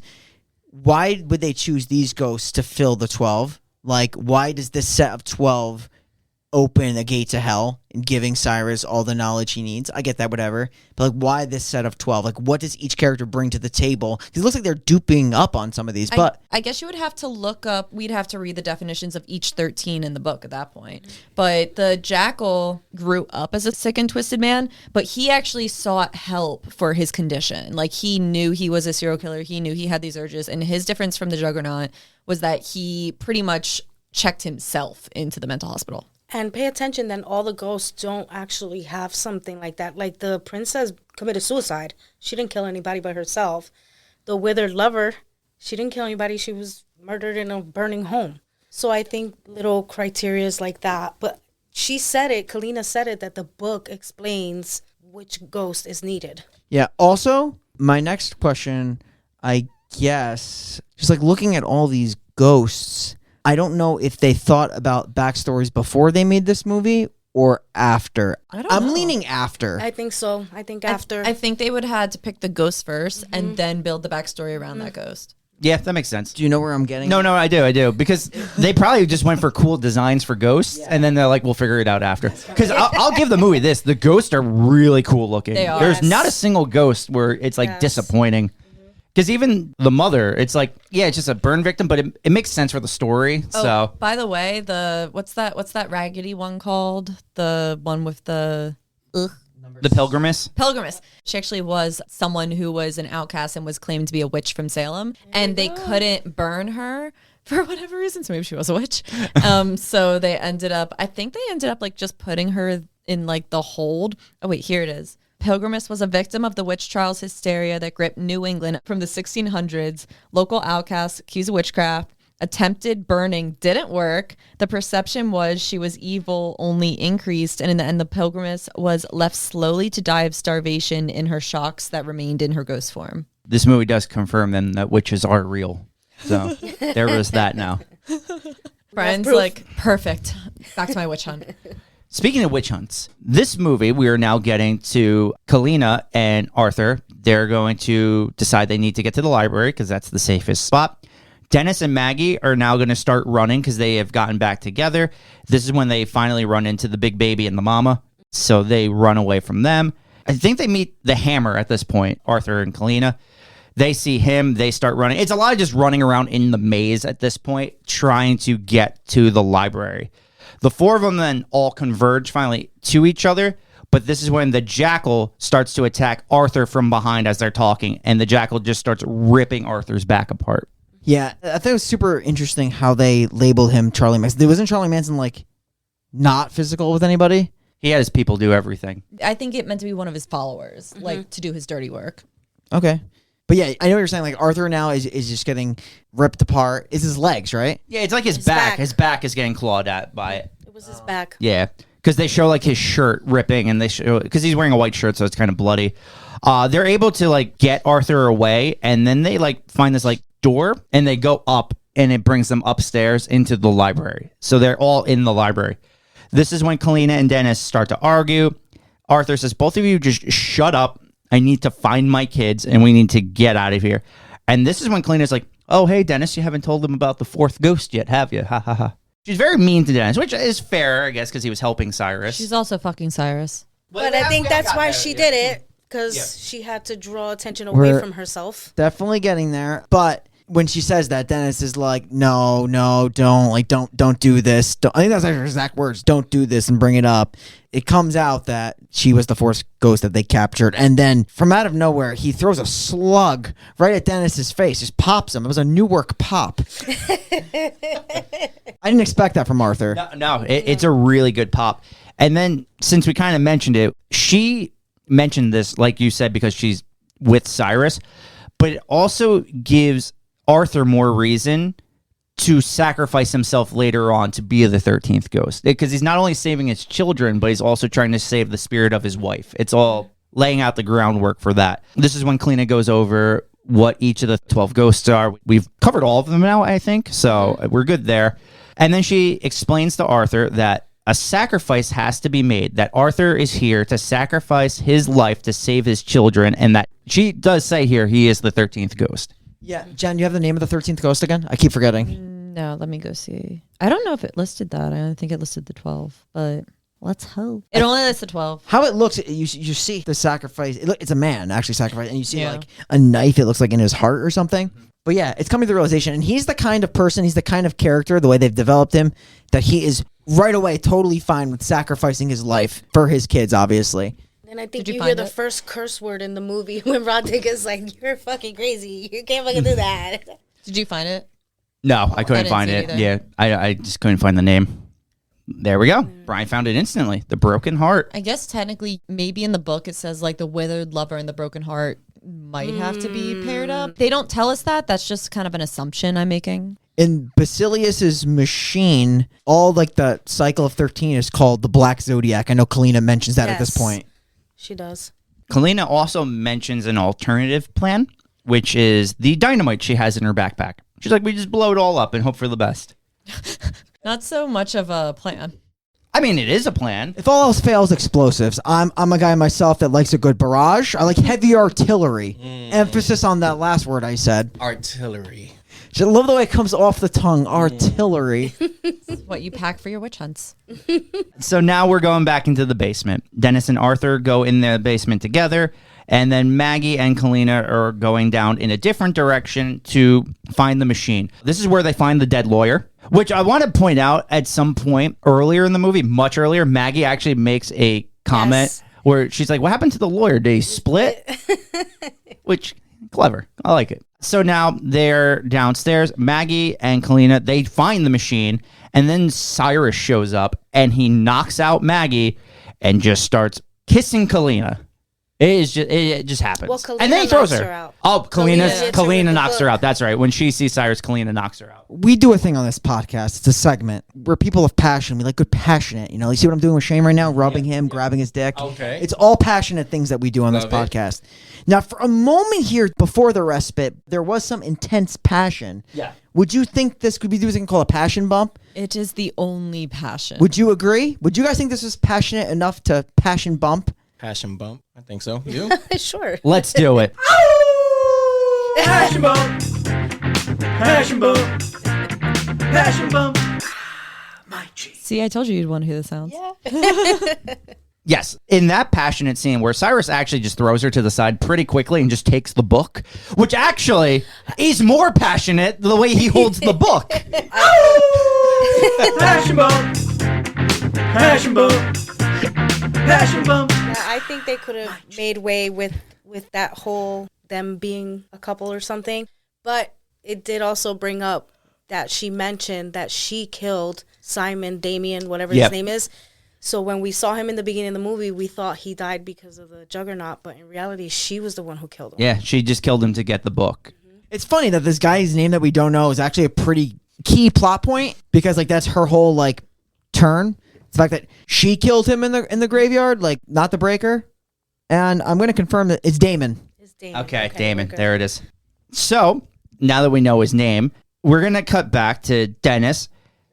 why would they choose these ghosts to fill the 12? Like, why does this set of 12 open a gate to hell and giving Cyrus all the knowledge he needs? I get that, whatever. But, like, why this set of 12? Like, what does each character bring to the table? 'Cause it looks like they're duping up on some of these, but... I guess you would have to look up, we'd have to read the definitions of each 13 in the book at that point. But the Jackal grew up as a sick and twisted man, but he actually sought help for his condition. Like, he knew he was a serial killer. He knew he had these urges. And his difference from the Juggernaut was that he pretty much checked himself into the mental hospital. And pay attention, then all the ghosts don't actually have something like that. Like the princess committed suicide. She didn't kill anybody but herself. The withered lover, she didn't kill anybody. She was murdered in a burning home. So I think little criterias like that. But she said it, Kalina said it, that the book explains which ghost is needed. Yeah. Also, my next question, I guess, just like looking at all these ghosts, I don't know if they thought about backstories before they made this movie or after. I don't I'm know. leaning after. I think so. I think after. I think they would have had to pick the ghost first and then build the backstory around that ghost. Yeah, that makes sense. Do you know where I'm getting? No, I do. Because they probably just went for cool designs for ghosts, and then they're like, we'll figure it out after. Because I'll give the movie this. The ghosts are really cool looking. They are. There's Yes. not a single ghost where it's like Yes. disappointing. Because even the mother, it's like, yeah, it's just a burn victim, but it makes sense for the story. Oh, So by the way, what's that raggedy one called? The one with the the Pilgrimess. Pilgrimess. She actually was someone who was an outcast and was claimed to be a witch from Salem, and they couldn't burn her for whatever reason. So maybe she was a witch. So I think they ended up like just putting her in like the hold. Oh wait, here it is. Pilgrimess was a victim of the witch trials hysteria that gripped New England from the 1600s. Local outcasts accused of witchcraft attempted burning didn't work. The perception was she was evil only increased, and in the end, the pilgrimess was left slowly to die of starvation in her shocks that remained in her ghost form. This movie does confirm then that witches are real. So there was that now. Brian's like, perfect. Back to my witch hunt. Speaking of witch hunts, this movie, we are now getting to Kalina and Arthur. They're going to decide they need to get to the library because that's the safest spot. Dennis and Maggie are now going to start running because they have gotten back together. This is when they finally run into the big baby and the mama. So they run away from them. I think they meet the Hammer at this point, Arthur and Kalina. They see him. They start running. It's a lot of just running around in the maze at this point, trying to get to the library. The four of them then all converge finally to each other. But this is when the jackal starts to attack Arthur from behind as they're talking. And the jackal just starts ripping Arthur's back apart. Yeah, I thought it was super interesting how they labeled him Charlie Manson. Wasn't Charlie Manson, like, not physical with anybody? He had his people do everything. I think it meant to be one of his followers, like to do his dirty work. Okay. But yeah, I know what you're saying. Like, Arthur now is just getting ripped apart. It's his legs, right? Yeah, it's like his back. His back is getting clawed at by it. It was his back. Yeah, because they show, like, his shirt ripping, and they show, because he's wearing a white shirt, so it's kind of bloody. They're able to, like, get Arthur away, and then they, like, find this, like, door, and they go up, and it brings them upstairs into the library. So they're all in the library. This is when Kalina and Dennis start to argue. Arthur says, both of you just shut up. I need to find my kids, and we need to get out of here. And this is when Kalina's like, oh, hey, Dennis, you haven't told them about the fourth ghost yet, have you? Ha, ha, ha. She's very mean to Dennis, which is fair, I guess, because he was helping Cyrus. She's also fucking Cyrus. But I think that's why she did it, because she had to draw attention away from herself. Definitely getting there. But when she says that, Dennis is like, no, don't. Like, don't do this. I think that's her exact words. Don't do this and bring it up. It comes out that she was the fourth ghost that they captured. And then from out of nowhere, he throws a slug right at Dennis's face. Just pops him. It was a Newark pop. I didn't expect that from Arthur. No, it's a really good pop. And then, since we kind of mentioned it, she mentioned this, like you said, because she's with Cyrus. But it also gives Arthur more reason to sacrifice himself later on to be the 13th ghost, because he's not only saving his children, but he's also trying to save the spirit of his wife. It's all laying out the groundwork for that. This is when Kalina goes over what each of the 12 ghosts are. We've covered all of them now, I think, so we're good there. And then she explains to Arthur that a sacrifice has to be made, that Arthur is here to sacrifice his life to save his children, and that she does say here he is the 13th ghost. Yeah, Jen, you have the name of the 13th ghost again? I keep forgetting. No, let me go see. I don't know if it listed that. I don't think it listed the 12, but let's hope. It only lists the 12. How it looks, you see the sacrifice. It's a man actually sacrificed, and you see like a knife. It looks like in his heart or something. But yeah, it's coming to the realization, and he's the kind of person, he's the kind of character, the way they've developed him, that he is right away totally fine with sacrificing his life for his kids, obviously. And I think you hear the first curse word in the movie when Rodriguez is like, you're fucking crazy. You can't fucking do that. Did you find it? No, I couldn't find it. Yeah, I just couldn't find the name. There we go. Brian found it instantly. The Broken Heart. I guess technically, maybe in the book it says like the withered lover and the broken heart might have to be paired up. They don't tell us that. That's just kind of an assumption I'm making. In Basilius's machine, all like the cycle of 13 is called the Black Zodiac. I know Kalina mentions that at this point. She does. Kalina also mentions an alternative plan, which is the dynamite she has in her backpack. She's like, we just blow it all up and hope for the best. Not so much of a plan. I mean, it is a plan. If all else fails, explosives. I'm a guy myself that likes a good barrage. I like heavy artillery. Emphasis on that last word I said. Artillery. I love the way it comes off the tongue. Artillery. What you pack for your witch hunts. So now we're going back into the basement. Dennis and Arthur go in the basement together, and then Maggie and Kalina are going down in a different direction to find the machine. This is where they find the dead lawyer, which I want to point out at some point earlier in the movie, much earlier, Maggie actually makes a comment where she's like, what happened to the lawyer? Did he split? Which, clever. I like it. So now they're downstairs. Maggie and Kalina, they find the machine, and then Cyrus shows up, and he knocks out Maggie and just starts kissing Kalina. It just happens. Well, Kalina and then he throws knocks her. her out. Oh, Kalina Kalina knocks her out. That's right. When she sees Cyrus, Kalina knocks her out. We do a thing on this podcast. It's a segment. We're people of passion. We like good passionate. You know, you see what I'm doing with Shane right now? Rubbing him, grabbing his dick. Okay. It's all passionate things that we do on Love this it. podcast. Now, for a moment here before the respite, there was some intense passion. Yeah. Would you think this could be something called a passion bump? It is the only passion. Would you agree? Would you guys think this was passionate enough to passion bump? Passion bump. I think so. You? Sure. Let's do it. Passion bump. Passion bump. Passion bump. My cheese. See, I told you you'd want to hear the sounds. Yeah. Yes, in that passionate scene where Cyrus actually just throws her to the side pretty quickly and just takes the book, which actually is more passionate the way he holds the book. Passion bump. Passion bump. Passion bump. Yeah, I think they could have made way with that whole them being a couple or something. But it did also bring up that she mentioned that she killed Simon, Damien, whatever Yep. his name is. So when we saw him in the beginning of the movie, we thought he died because of the Juggernaut. But in reality, she was the one who killed him. Yeah, she just killed him to get the book. It's funny that this guy's name that we don't know is actually a pretty key plot point because like that's her whole like turn. The fact that she killed him in the graveyard, like not the breaker. And I'm going to confirm that it's Damon. It's Damon. Okay, Damon, we're good. there it is. So, now that we know his name, we're going to cut back to Dennis.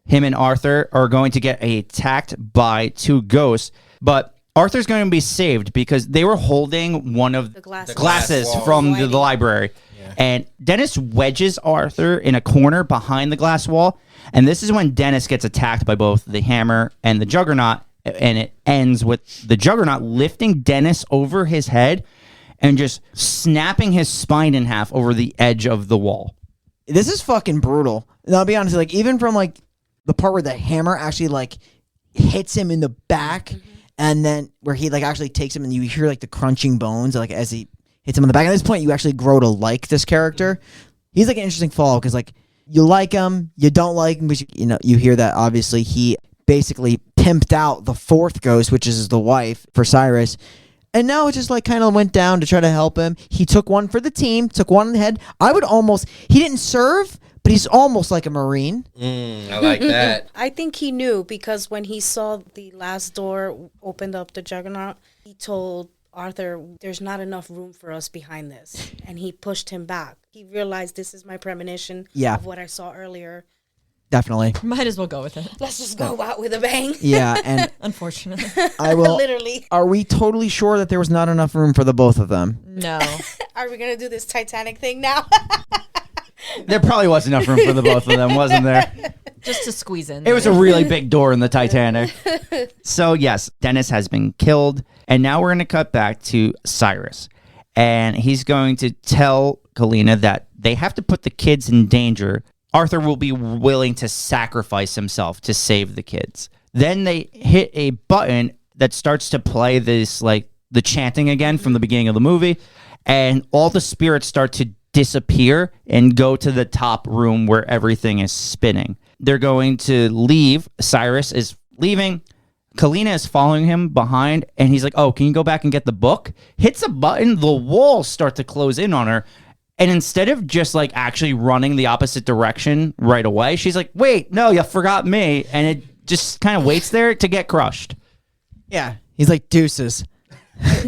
Him and Arthur are going to get attacked by two ghosts, but Arthur's going to be saved because they were holding one of The glasses. glasses Glass wall. from the Lighting. library. Yeah. And Dennis wedges Arthur in a corner behind the glass wall. And this is when Dennis gets attacked by both the hammer and the Juggernaut. And it ends with the Juggernaut lifting Dennis over his head and just snapping his spine in half over the edge of the wall. This is fucking brutal. And I'll be honest, like even from like the part where the hammer actually like hits him in the back, and then where he like actually takes him, and you hear like the crunching bones, like as he hits him in the back. At this point, you actually grow to like this character. He's like an interesting fall because like you like him, you don't like him, but you know you hear that obviously he basically pimped out the fourth ghost, which is the wife for Cyrus. And now it just like kind of went down to try to help him. He took one for the team, took one in the head. He didn't serve, but he's almost like a Marine. I like that. I think he knew because when he saw the last door opened up the Juggernaut, he told Arthur, there's not enough room for us behind this. And he pushed him back. He realized this is my premonition of what I saw earlier. Definitely. Might as well go with it. Let's just go out with a bang. Yeah, and Unfortunately. I will. Literally. Are we totally sure that there was not enough room for the both of them? No. Are we going to do this Titanic thing now? There probably was enough room for the both of them, wasn't there? Just to squeeze in. It was a really big door in the Titanic. So, yes, Dennis has been killed. And now we're going to cut back to Cyrus. And he's going to tell Kalina that they have to put the kids in danger. Arthur will be willing to sacrifice himself to save the kids. Then they hit a button that starts to play this, like, the chanting again from the beginning of the movie. And all the spirits start to disappear and go to the top room where everything is spinning. They're going to leave. Cyrus is leaving. Kalina is following him behind, and he's like, oh, can you go back and get the book? Hits a button, the walls start to close in on her. And instead of just like actually running the opposite direction right away, she's like, wait, no, you forgot me. And it just kind of waits there to get crushed. Yeah. He's like, deuces.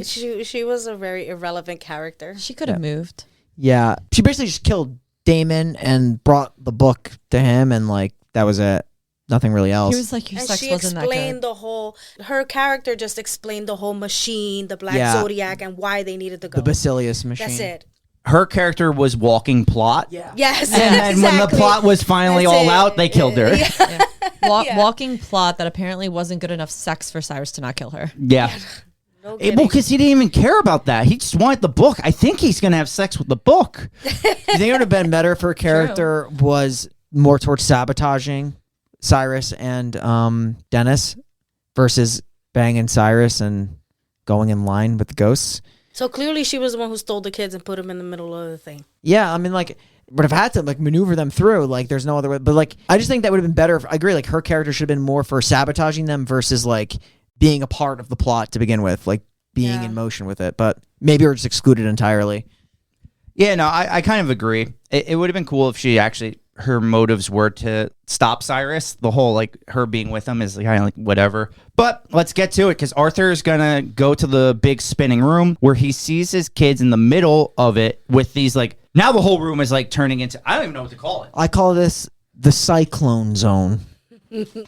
She was a very irrelevant character. She could have moved. Yeah. She basically just killed Damon and brought the book to him, and like, that was it. Nothing really else. He was like, your And sex she wasn't that explained good. her character just explained the whole machine, the Black Zodiac, and why they needed to go. the Basilius machine. That's it. Her character was walking plot. Yeah. Yes. And then when the exactly. plot was finally That's all it. out, they killed her. Yeah. Yeah. Walking plot that apparently wasn't good enough sex for Cyrus to not kill her. Yeah. No Well, kidding. because he didn't even care about that. He just wanted the book. I think he's going to have sex with the book. You think it would have been better if her character was more towards sabotaging Cyrus and Dennis versus banging Cyrus and going in line with the ghosts? So clearly she was the one who stole the kids and put them in the middle of the thing. Yeah, I mean, like, would have had to like maneuver them through. Like, there's no other way. But like, I just think that would have been better. I agree. Like, her character should have been more for sabotaging them versus like being a part of the plot to begin with. Like, being Yeah. in motion with it. But maybe we're just excluded entirely. Yeah, no, I kind of agree. It would have been cool if she actually, her motives were to stop Cyrus. The whole, like, her being with him is kind of like whatever. But let's get to it, because Arthur is going to go to the big spinning room where he sees his kids in the middle of it with these, like, now the whole room is, like, turning into, I don't even know what to call it. I call this the cyclone zone.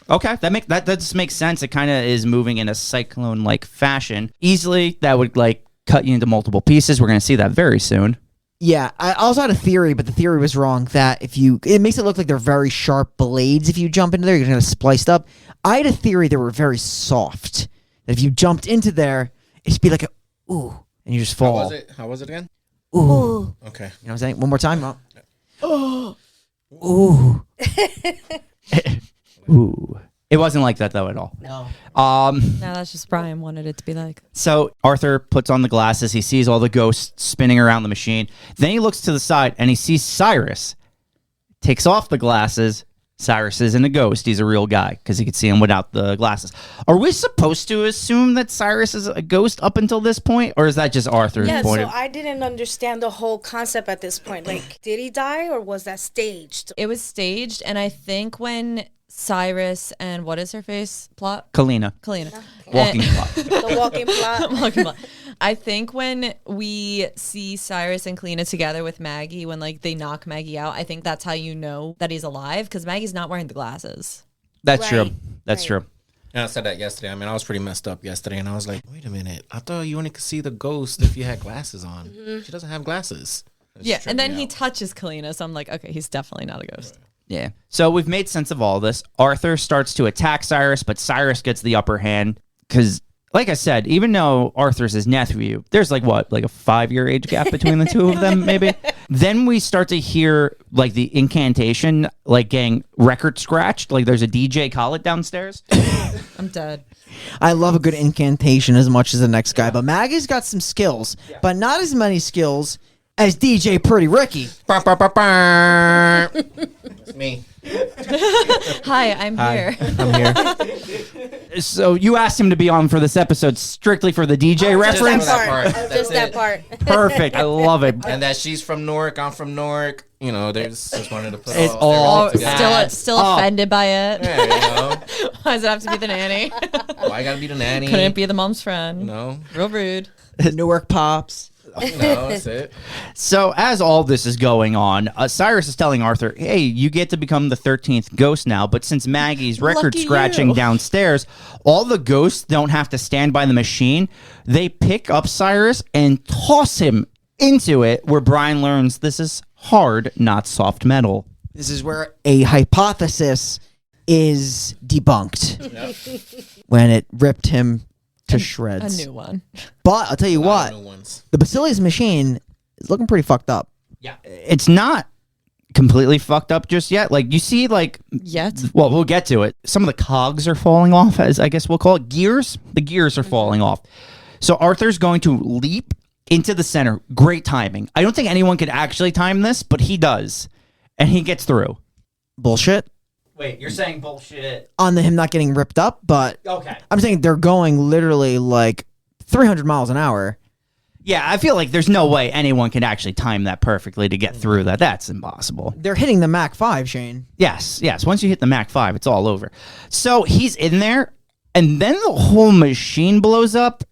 Okay, that just makes sense. It kind of is moving in a cyclone-like fashion. Easily, that would, like, cut you into multiple pieces. We're going to see that very soon. Yeah, I also had a theory, but the theory was wrong. That it makes it look like they're very sharp blades. If you jump into there, you're gonna spliced up. I had a theory they were very soft. That if you jumped into there, it'd be like a ooh, and you just fall. How was it again? Ooh. Okay. You know what I'm saying? One more time. Oh. Ooh. Ooh. It wasn't like that, though, at all. No. No, that's just Brian wanted it to be like. So Arthur puts on the glasses. He sees all the ghosts spinning around the machine. Then he looks to the side and he sees Cyrus. Takes off the glasses. Cyrus isn't a ghost. He's a real guy because he could see him without the glasses. Are we supposed to assume that Cyrus is a ghost up until this point? Or is that just Arthur's Yeah, point? so I didn't understand the whole concept at this point. Like, did he die or was that staged? It was staged, and I think when Cyrus and what is her face plot? Kalina. Walking plot. The walking plot. Walking plot. I think when we see Cyrus and Kalina together with Maggie, when like they knock Maggie out, I think that's how you know that he's alive because Maggie's not wearing the glasses. That's Right, true. That's right. true. And I said that yesterday. I mean, I was pretty messed up yesterday, and I was like, wait a minute. I thought you only could see the ghost if you had glasses on. She doesn't have glasses. It's Yeah, tripping and then me he out. touches Kalina, so I'm like, okay, he's definitely not a ghost. Yeah. So we've made sense of all this. Arthur starts to attack Cyrus, but Cyrus gets the upper hand because, like I said, even though Arthur's his nephew, there's like what, like a 5-year age gap between the two of them, maybe? Then we start to hear like the incantation, like getting record scratched. Like there's a DJ Khaled downstairs. I'm dead. I love a good incantation as much as the next guy, but Maggie's got some skills, but not as many skills as DJ Pretty Ricky. That's me. Hi, I'm here. I'm here. So you asked him to be on for this episode strictly for the DJ Just reference? that part. That's Just that it. part. Perfect. I love it. And that she's from Newark, I'm from Newark. You know, there's just wanted to put It's all all everything together. Still Oh. offended by it. Yeah, you know. Why does it have to be the nanny? Why I gotta be the nanny? Couldn't it be the mom's friend? You know, Real rude. Newark Pops. that's it. So as all this is going on, Cyrus is telling Arthur, hey, you get to become the 13th ghost now, but since Maggie's record Lucky scratching you. downstairs, all the ghosts don't have to stand by the machine. They pick up Cyrus and toss him into it, where Brian learns this is hard, not soft metal. This is where a hypothesis is debunked when it ripped him to A shreds. new one. But I'll tell you what, New ones. the Basilius machine is looking pretty fucked up. Yeah. It's not completely fucked up just yet. Like, you see, like, Yet. well, we'll get to it. Some of the cogs are falling off, as I guess we'll call it. Gears? The gears are falling off. So Arthur's going to leap into the center. Great timing. I don't think anyone could actually time this, but he does. And he gets through. Bullshit Wait, you're saying bullshit. on him not getting ripped up, but Okay. I'm saying they're going literally like 300 miles an hour. Yeah, I feel like there's no way anyone can actually time that perfectly to get through that. That's impossible. They're hitting the Mach 5, Shane. Yes. Once you hit the Mach 5, it's all over. So he's in there, and then the whole machine blows up,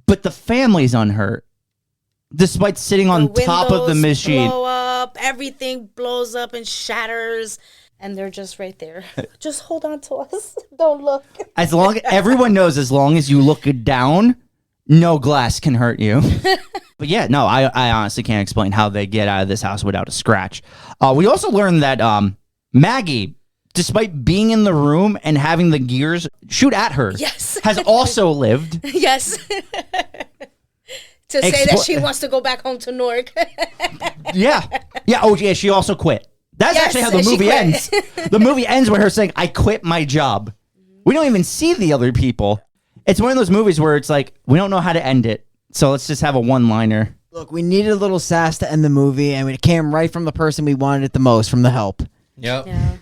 but the family's unhurt. Despite sitting on The top of the windows machine. blow up, everything blows up and shatters, and they're just right there. Just hold on to us. Don't look. As long everyone knows, as long as you look down, no glass can hurt you. But yeah, no, I honestly can't explain how they get out of this house without a scratch. We also learned that Maggie, despite being in the room and having the gears shoot at her, Yes. has also lived. Yes. To say that she wants to go back home to Newark. Yeah. Oh, yeah, she also quit. That's Yes, actually how the she movie quit. ends. The movie ends with her saying, I quit my job. We don't even see the other people. It's one of those movies where it's like, we don't know how to end it. So let's just have a one-liner. Look, we needed a little sass to end the movie, and it came right from the person we wanted it the most, from The Help. Yep. Yeah.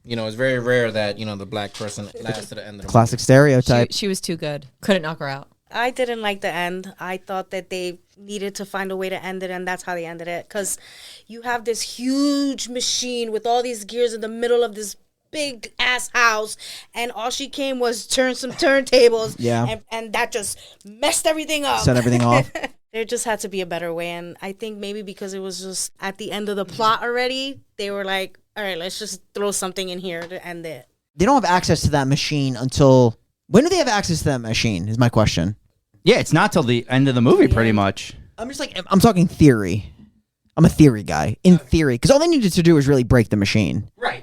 You know, it's very rare that, you know, the black person lasts to the end of the Classic stereotype. She was too good. Couldn't knock her out. I didn't like the end. I thought that they needed to find a way to end it, and that's how they ended it. Because you have this huge machine with all these gears in the middle of this big ass house, and all she came was turn some turntables. Yeah. And that just messed everything up. Set everything off. There just had to be a better way, and I think maybe because it was just at the end of the plot already, they were like, all right, let's just throw something in here to end it. They don't have access to that machine until... When do they have access to that machine, is my question. Yeah, it's not till the end of the movie, pretty much. I'm just like, I'm talking theory. I'm a theory guy. In theory. Because all they needed to do was really break the machine. Right.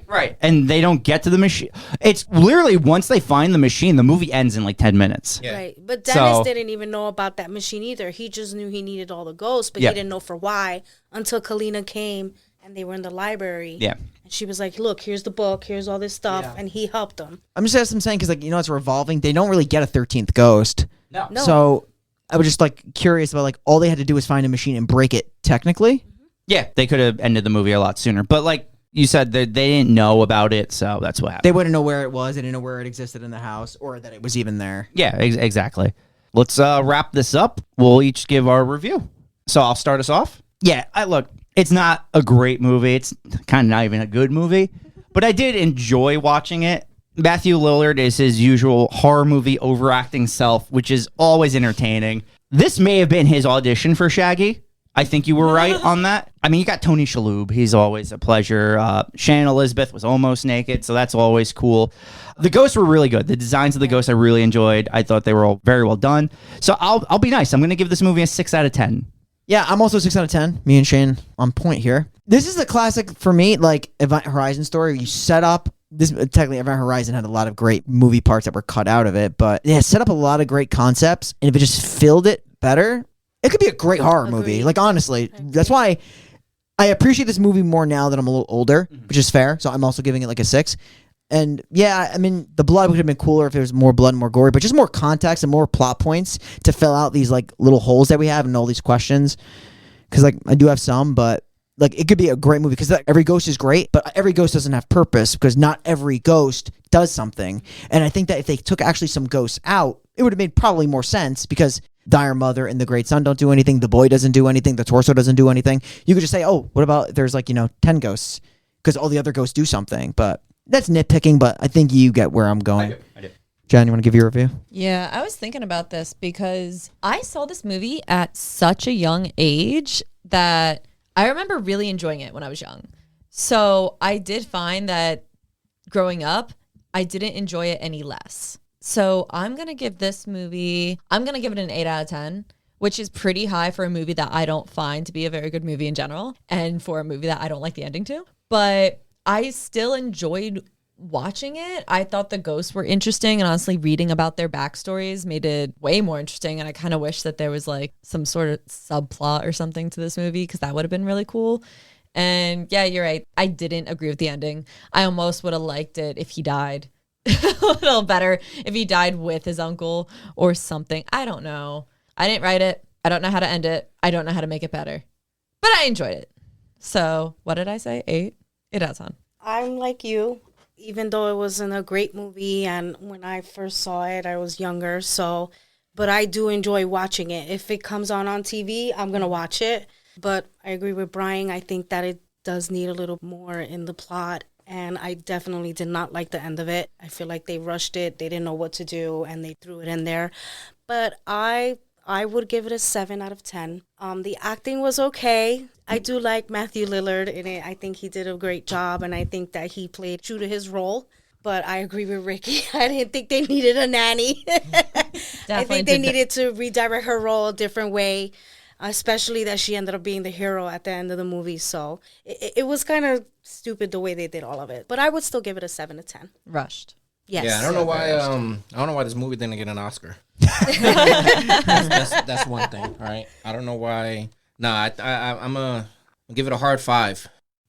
And they don't get to the machine. It's literally once they find the machine, the movie ends in like 10 minutes. Yeah. Right. But Dennis So- didn't even know about that machine either. He just knew he needed all the ghosts, but Yeah. he didn't know for why until Kalina came and they were in the library. Yeah. And she was like, look, here's the book, here's all this stuff. And he helped them. I'm just asking, saying, because, like, you know, it's revolving. They don't really get a 13th ghost. No. So I was just, like, curious about, like, all they had to do was find a machine and break it, technically. Yeah, they could have ended the movie a lot sooner. But like you said, they didn't know about it, so that's what happened. They wouldn't know where it was. They didn't know where it existed in the house or that it was even there. Yeah, exactly. Let's wrap this up. We'll each give our review. So I'll start us off. Yeah, look, it's not a great movie. It's kind of not even a good movie. But I did enjoy watching it. Matthew Lillard is his usual horror movie overacting self, which is always entertaining. This may have been his audition for Shaggy. I think you were right on that. I mean, you got Tony Shalhoub. He's always a pleasure. Shannon Elizabeth was almost naked, so that's always cool. The ghosts were really good. The designs of the ghosts I really enjoyed. I thought they were all very well done. So I'll be nice. I'm going to give this movie a 6 out of 10. Yeah, I'm also 6 out of 10. Me and Shane on point here. This is the classic, for me, like, Event Horizon story. You set up... This technically, Event Horizon had a lot of great movie parts that were cut out of it, but yeah, set up a lot of great concepts, and if it just filled it better, it could be a great horror movie. Like, honestly, that's why I appreciate this movie more now that I'm a little older, which is fair. So I'm also giving it like a 6. And yeah, I mean, the blood would have been cooler if there was more blood and more gory, but just more context and more plot points to fill out these like little holes that we have and all these questions. Because like I do have some, but like it could be a great movie because every ghost is great, but every ghost doesn't have purpose because not every ghost does something. And I think that if they took actually some ghosts out, it would have made probably more sense because Dire Mother and the Great Son don't do anything. The Boy doesn't do anything. The Torso doesn't do anything. You could just say, oh, what about there's like, 10 ghosts because all the other ghosts do something. But that's nitpicking, but I think you get where I'm going. I do. Jen, you want to give your review? Yeah, I was thinking about this because I saw this movie at such a young age that I remember really enjoying it when I was young. So I did find that growing up, I didn't enjoy it any less. So I'm going to give this movie, I'm going to give it an 8 out of 10, which is pretty high for a movie that I don't find to be a very good movie in general and for a movie that I don't like the ending to. But I still enjoyed watching it. I thought the ghosts were interesting, and honestly reading about their backstories made it way more interesting, and I kind of wish that there was like some sort of subplot or something to this movie because that would have been really cool. And yeah, you're right, I didn't agree with the ending. I almost would have liked it if he died a little better, if he died with his uncle or something. I don't know. I didn't write it. I don't know how to end it. I don't know how to make it better, but I enjoyed it. So what did I say? 8 out of 10. I'm like you, even though it wasn't a great movie, and when I first saw it, I was younger, but I do enjoy watching it. If it comes on TV, I'm going to watch it, but I agree with Bryan. I think that it does need a little more in the plot, and I definitely did not like the end of it. I feel like they rushed it, they didn't know what to do, and they threw it in there, but I would give it a 7 out of 10. The acting was okay. I do like Matthew Lillard in it. I think he did a great job, and I think that he played true to his role. But I agree with Ricky. I didn't think they needed a nanny. I think they needed to redirect her role a different way, especially that she ended up being the hero at the end of the movie. So it was kind of stupid the way they did all of it. But I would still give it a 7 to 10. Rushed. Yes. Yeah, I don't know why this movie didn't get an Oscar. that's one thing, all right? I don't know why. No, I'm gonna give it a hard 5,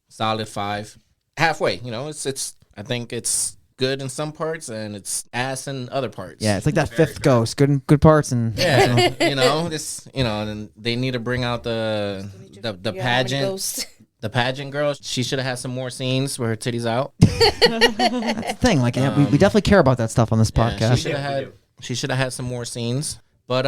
solid 5, halfway. It's I think it's good in some parts and it's ass in other parts. Yeah, it's like that fifth ghost. Good parts and yeah, and they need to bring out the pageant. The pageant girl, she should have had some more scenes where her titties out. That's the thing. Like, we definitely care about that stuff on this podcast. She should have had some more scenes. But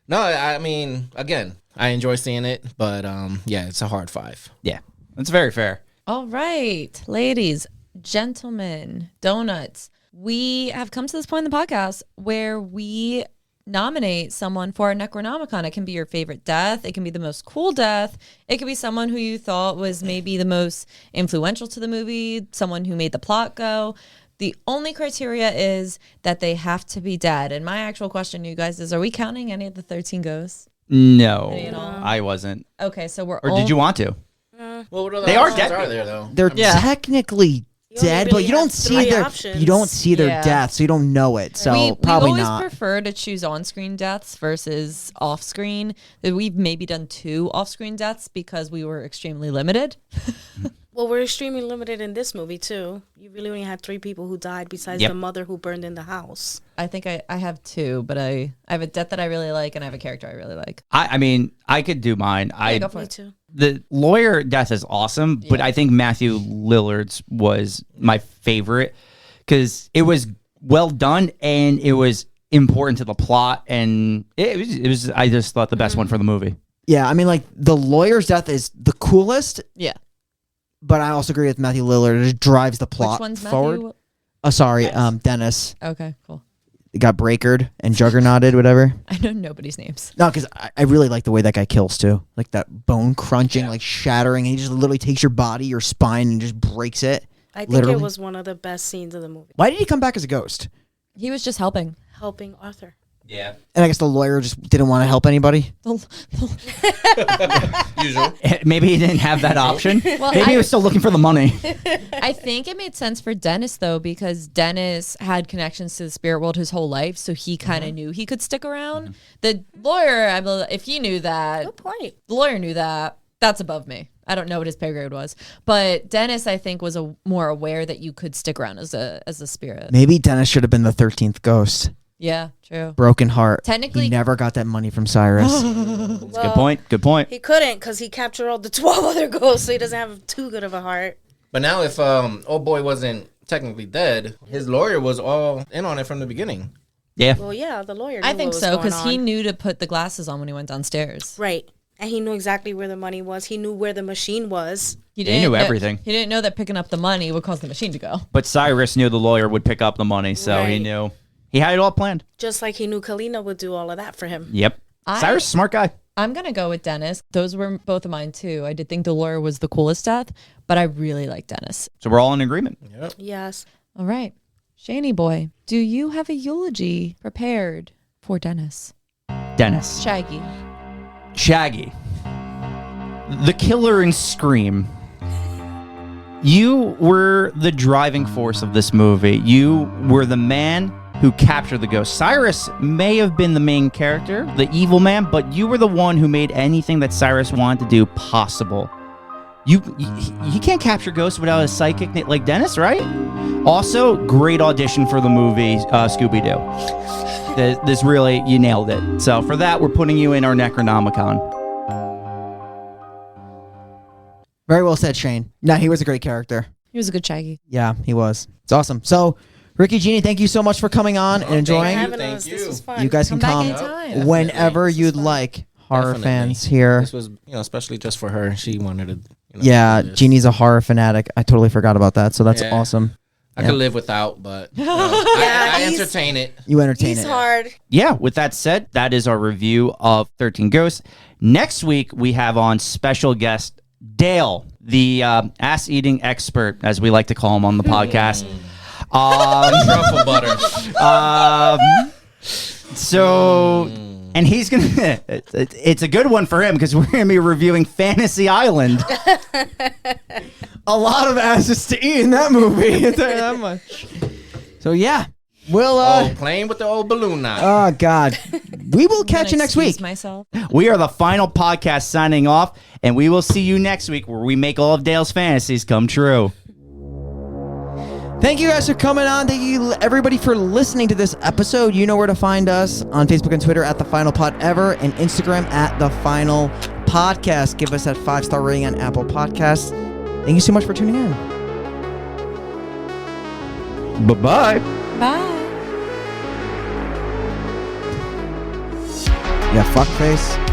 no, I mean, again, I enjoy seeing it, but yeah, it's a hard 5. Yeah, that's very fair. All right, ladies, gentlemen, donuts. We have come to this point in the podcast where we nominate someone for our Necronomicon. It can be your favorite death. It can be the most cool death. It can be someone who you thought was maybe the most influential to the movie, someone who made the plot go. The only criteria is that they have to be dead. And my actual question to you guys is, are we counting any of the 13 ghosts? No, Any at all? I wasn't. Okay, so we're Or did you want to? Well, what other They are options dead. are there though? They're technically only dead, really but you don't have see 3 their options. you don't see their Yeah. death, so you don't know it. So we probably always not. prefer to choose on-screen deaths versus off-screen. We've maybe done 2 off-screen deaths because we were extremely limited. Well, we're extremely limited in this movie too. You really only had 3 people who died besides Yep. the mother who burned in the house. I think I have 2, but I have a death that I really like and I have a character I really like. I mean, I could do mine. Yeah, go for Me it. too. The lawyer death is awesome, but Yeah. I think Matthew Lillard's was my favorite because it was well done and it was important to the plot, and it was I just thought the best one for the movie. Yeah, I mean, like the lawyer's death is the coolest, Yeah. but I also agree with Matthew Lillard. It just drives the plot Which one's forward. Matthew? Oh, sorry, Dennis Okay, cool. got breakered and juggernauted, whatever. I know nobody's names. No, because I really like the way that guy kills too. Like that bone crunching, like shattering. He just literally takes your body, your spine, and just breaks it. I think Literally. it was one of the best scenes of the movie. Why did he come back as a ghost? He was just helping. Helping Arthur. Yeah, And I guess the lawyer just didn't want to help anybody. Usual. maybe he didn't have that option. Well, Maybe he was still looking for the money. I think it made sense for Dennis though, because Dennis had connections to the spirit world his whole life, so he kind of knew he could stick around. The lawyer, I believe, if he knew that, Good point. the lawyer knew that. That's above me. I don't know what his pay grade was, but Dennis, I think, was more aware that you could stick around as a spirit. Maybe Dennis should have been the 13th ghost. Yeah, true. Broken heart. Technically- he never got that money from Cyrus. Good point. Good point. He couldn't because he captured all the 12 other ghosts, so he doesn't have too good of a heart. But now, if old boy wasn't technically dead, his lawyer was all in on it from the beginning. Yeah. Well, yeah, the lawyer. I knew think what was so going because he on. knew to put the glasses on when he went downstairs. Right. And he knew exactly where the money was. He knew where the machine was. He knew know- everything. He didn't know that picking up the money would cause the machine to go. But Cyrus knew the lawyer would pick up the money, so he Right. knew. He had it all planned. Just like he knew Kalina would do all of that for him. Yep. Cyrus, smart guy. I'm going to go with Dennis. Those were both of mine too. I did think the lawyer was the coolest death, but I really like Dennis. So we're all in agreement. Yep. Yes. All right. Shaney boy, do you have a eulogy prepared for Dennis? Dennis. Shaggy. Shaggy. The killer in Scream. You were the driving force of this movie. You were the man who captured the ghost. Cyrus may have been the main character, the evil man, but you were the one who made anything that Cyrus wanted to do possible. You can't capture ghosts without a psychic like Dennis, right? Also, great audition for the movie Scooby-Doo. This really, you nailed it. So for that, we're putting you in our Necronomicon. Very well said, Shane. No, he was a great character. He was a good Shaggy. Yeah, he was. It's awesome. So, Ricky, Jeannie, thank you so much for coming on and enjoying. you. Having Thank us. you. This was fun. You guys can Come back come anytime. whenever This you'd was fun. like. Horror Definitely. fans here. This was, especially just for her. She wanted to. Yeah, do this. Jeannie's a horror fanatic. I totally forgot about that. So that's Yeah. awesome. I Yeah. could live without, but Yeah, I he's- entertain it. You entertain He's it. hard. Yeah, with that said, that is our review of 13 Ghosts. Next week, we have on special guest Dale, the ass-eating expert, as we like to call him on the podcast. Truffle butter. And he's going to, it's a good one for him because we're going to be reviewing Fantasy Island. A lot of asses to eat in that movie. I'll tell you that much. So yeah, we'll. Playing with the old balloon now. Oh God, we will catch you next week. Myself. We are the final podcast signing off, and we will see you next week where we make all of Dale's fantasies come true. Thank you guys for coming on. Thank you everybody for listening to this episode. You know where to find us on Facebook and Twitter at The Final Pod Ever and Instagram at The Final Podcast. Give us that 5-star rating on Apple Podcasts. Thank you so much for tuning in. Bye-bye. Bye. Yeah, fuckface.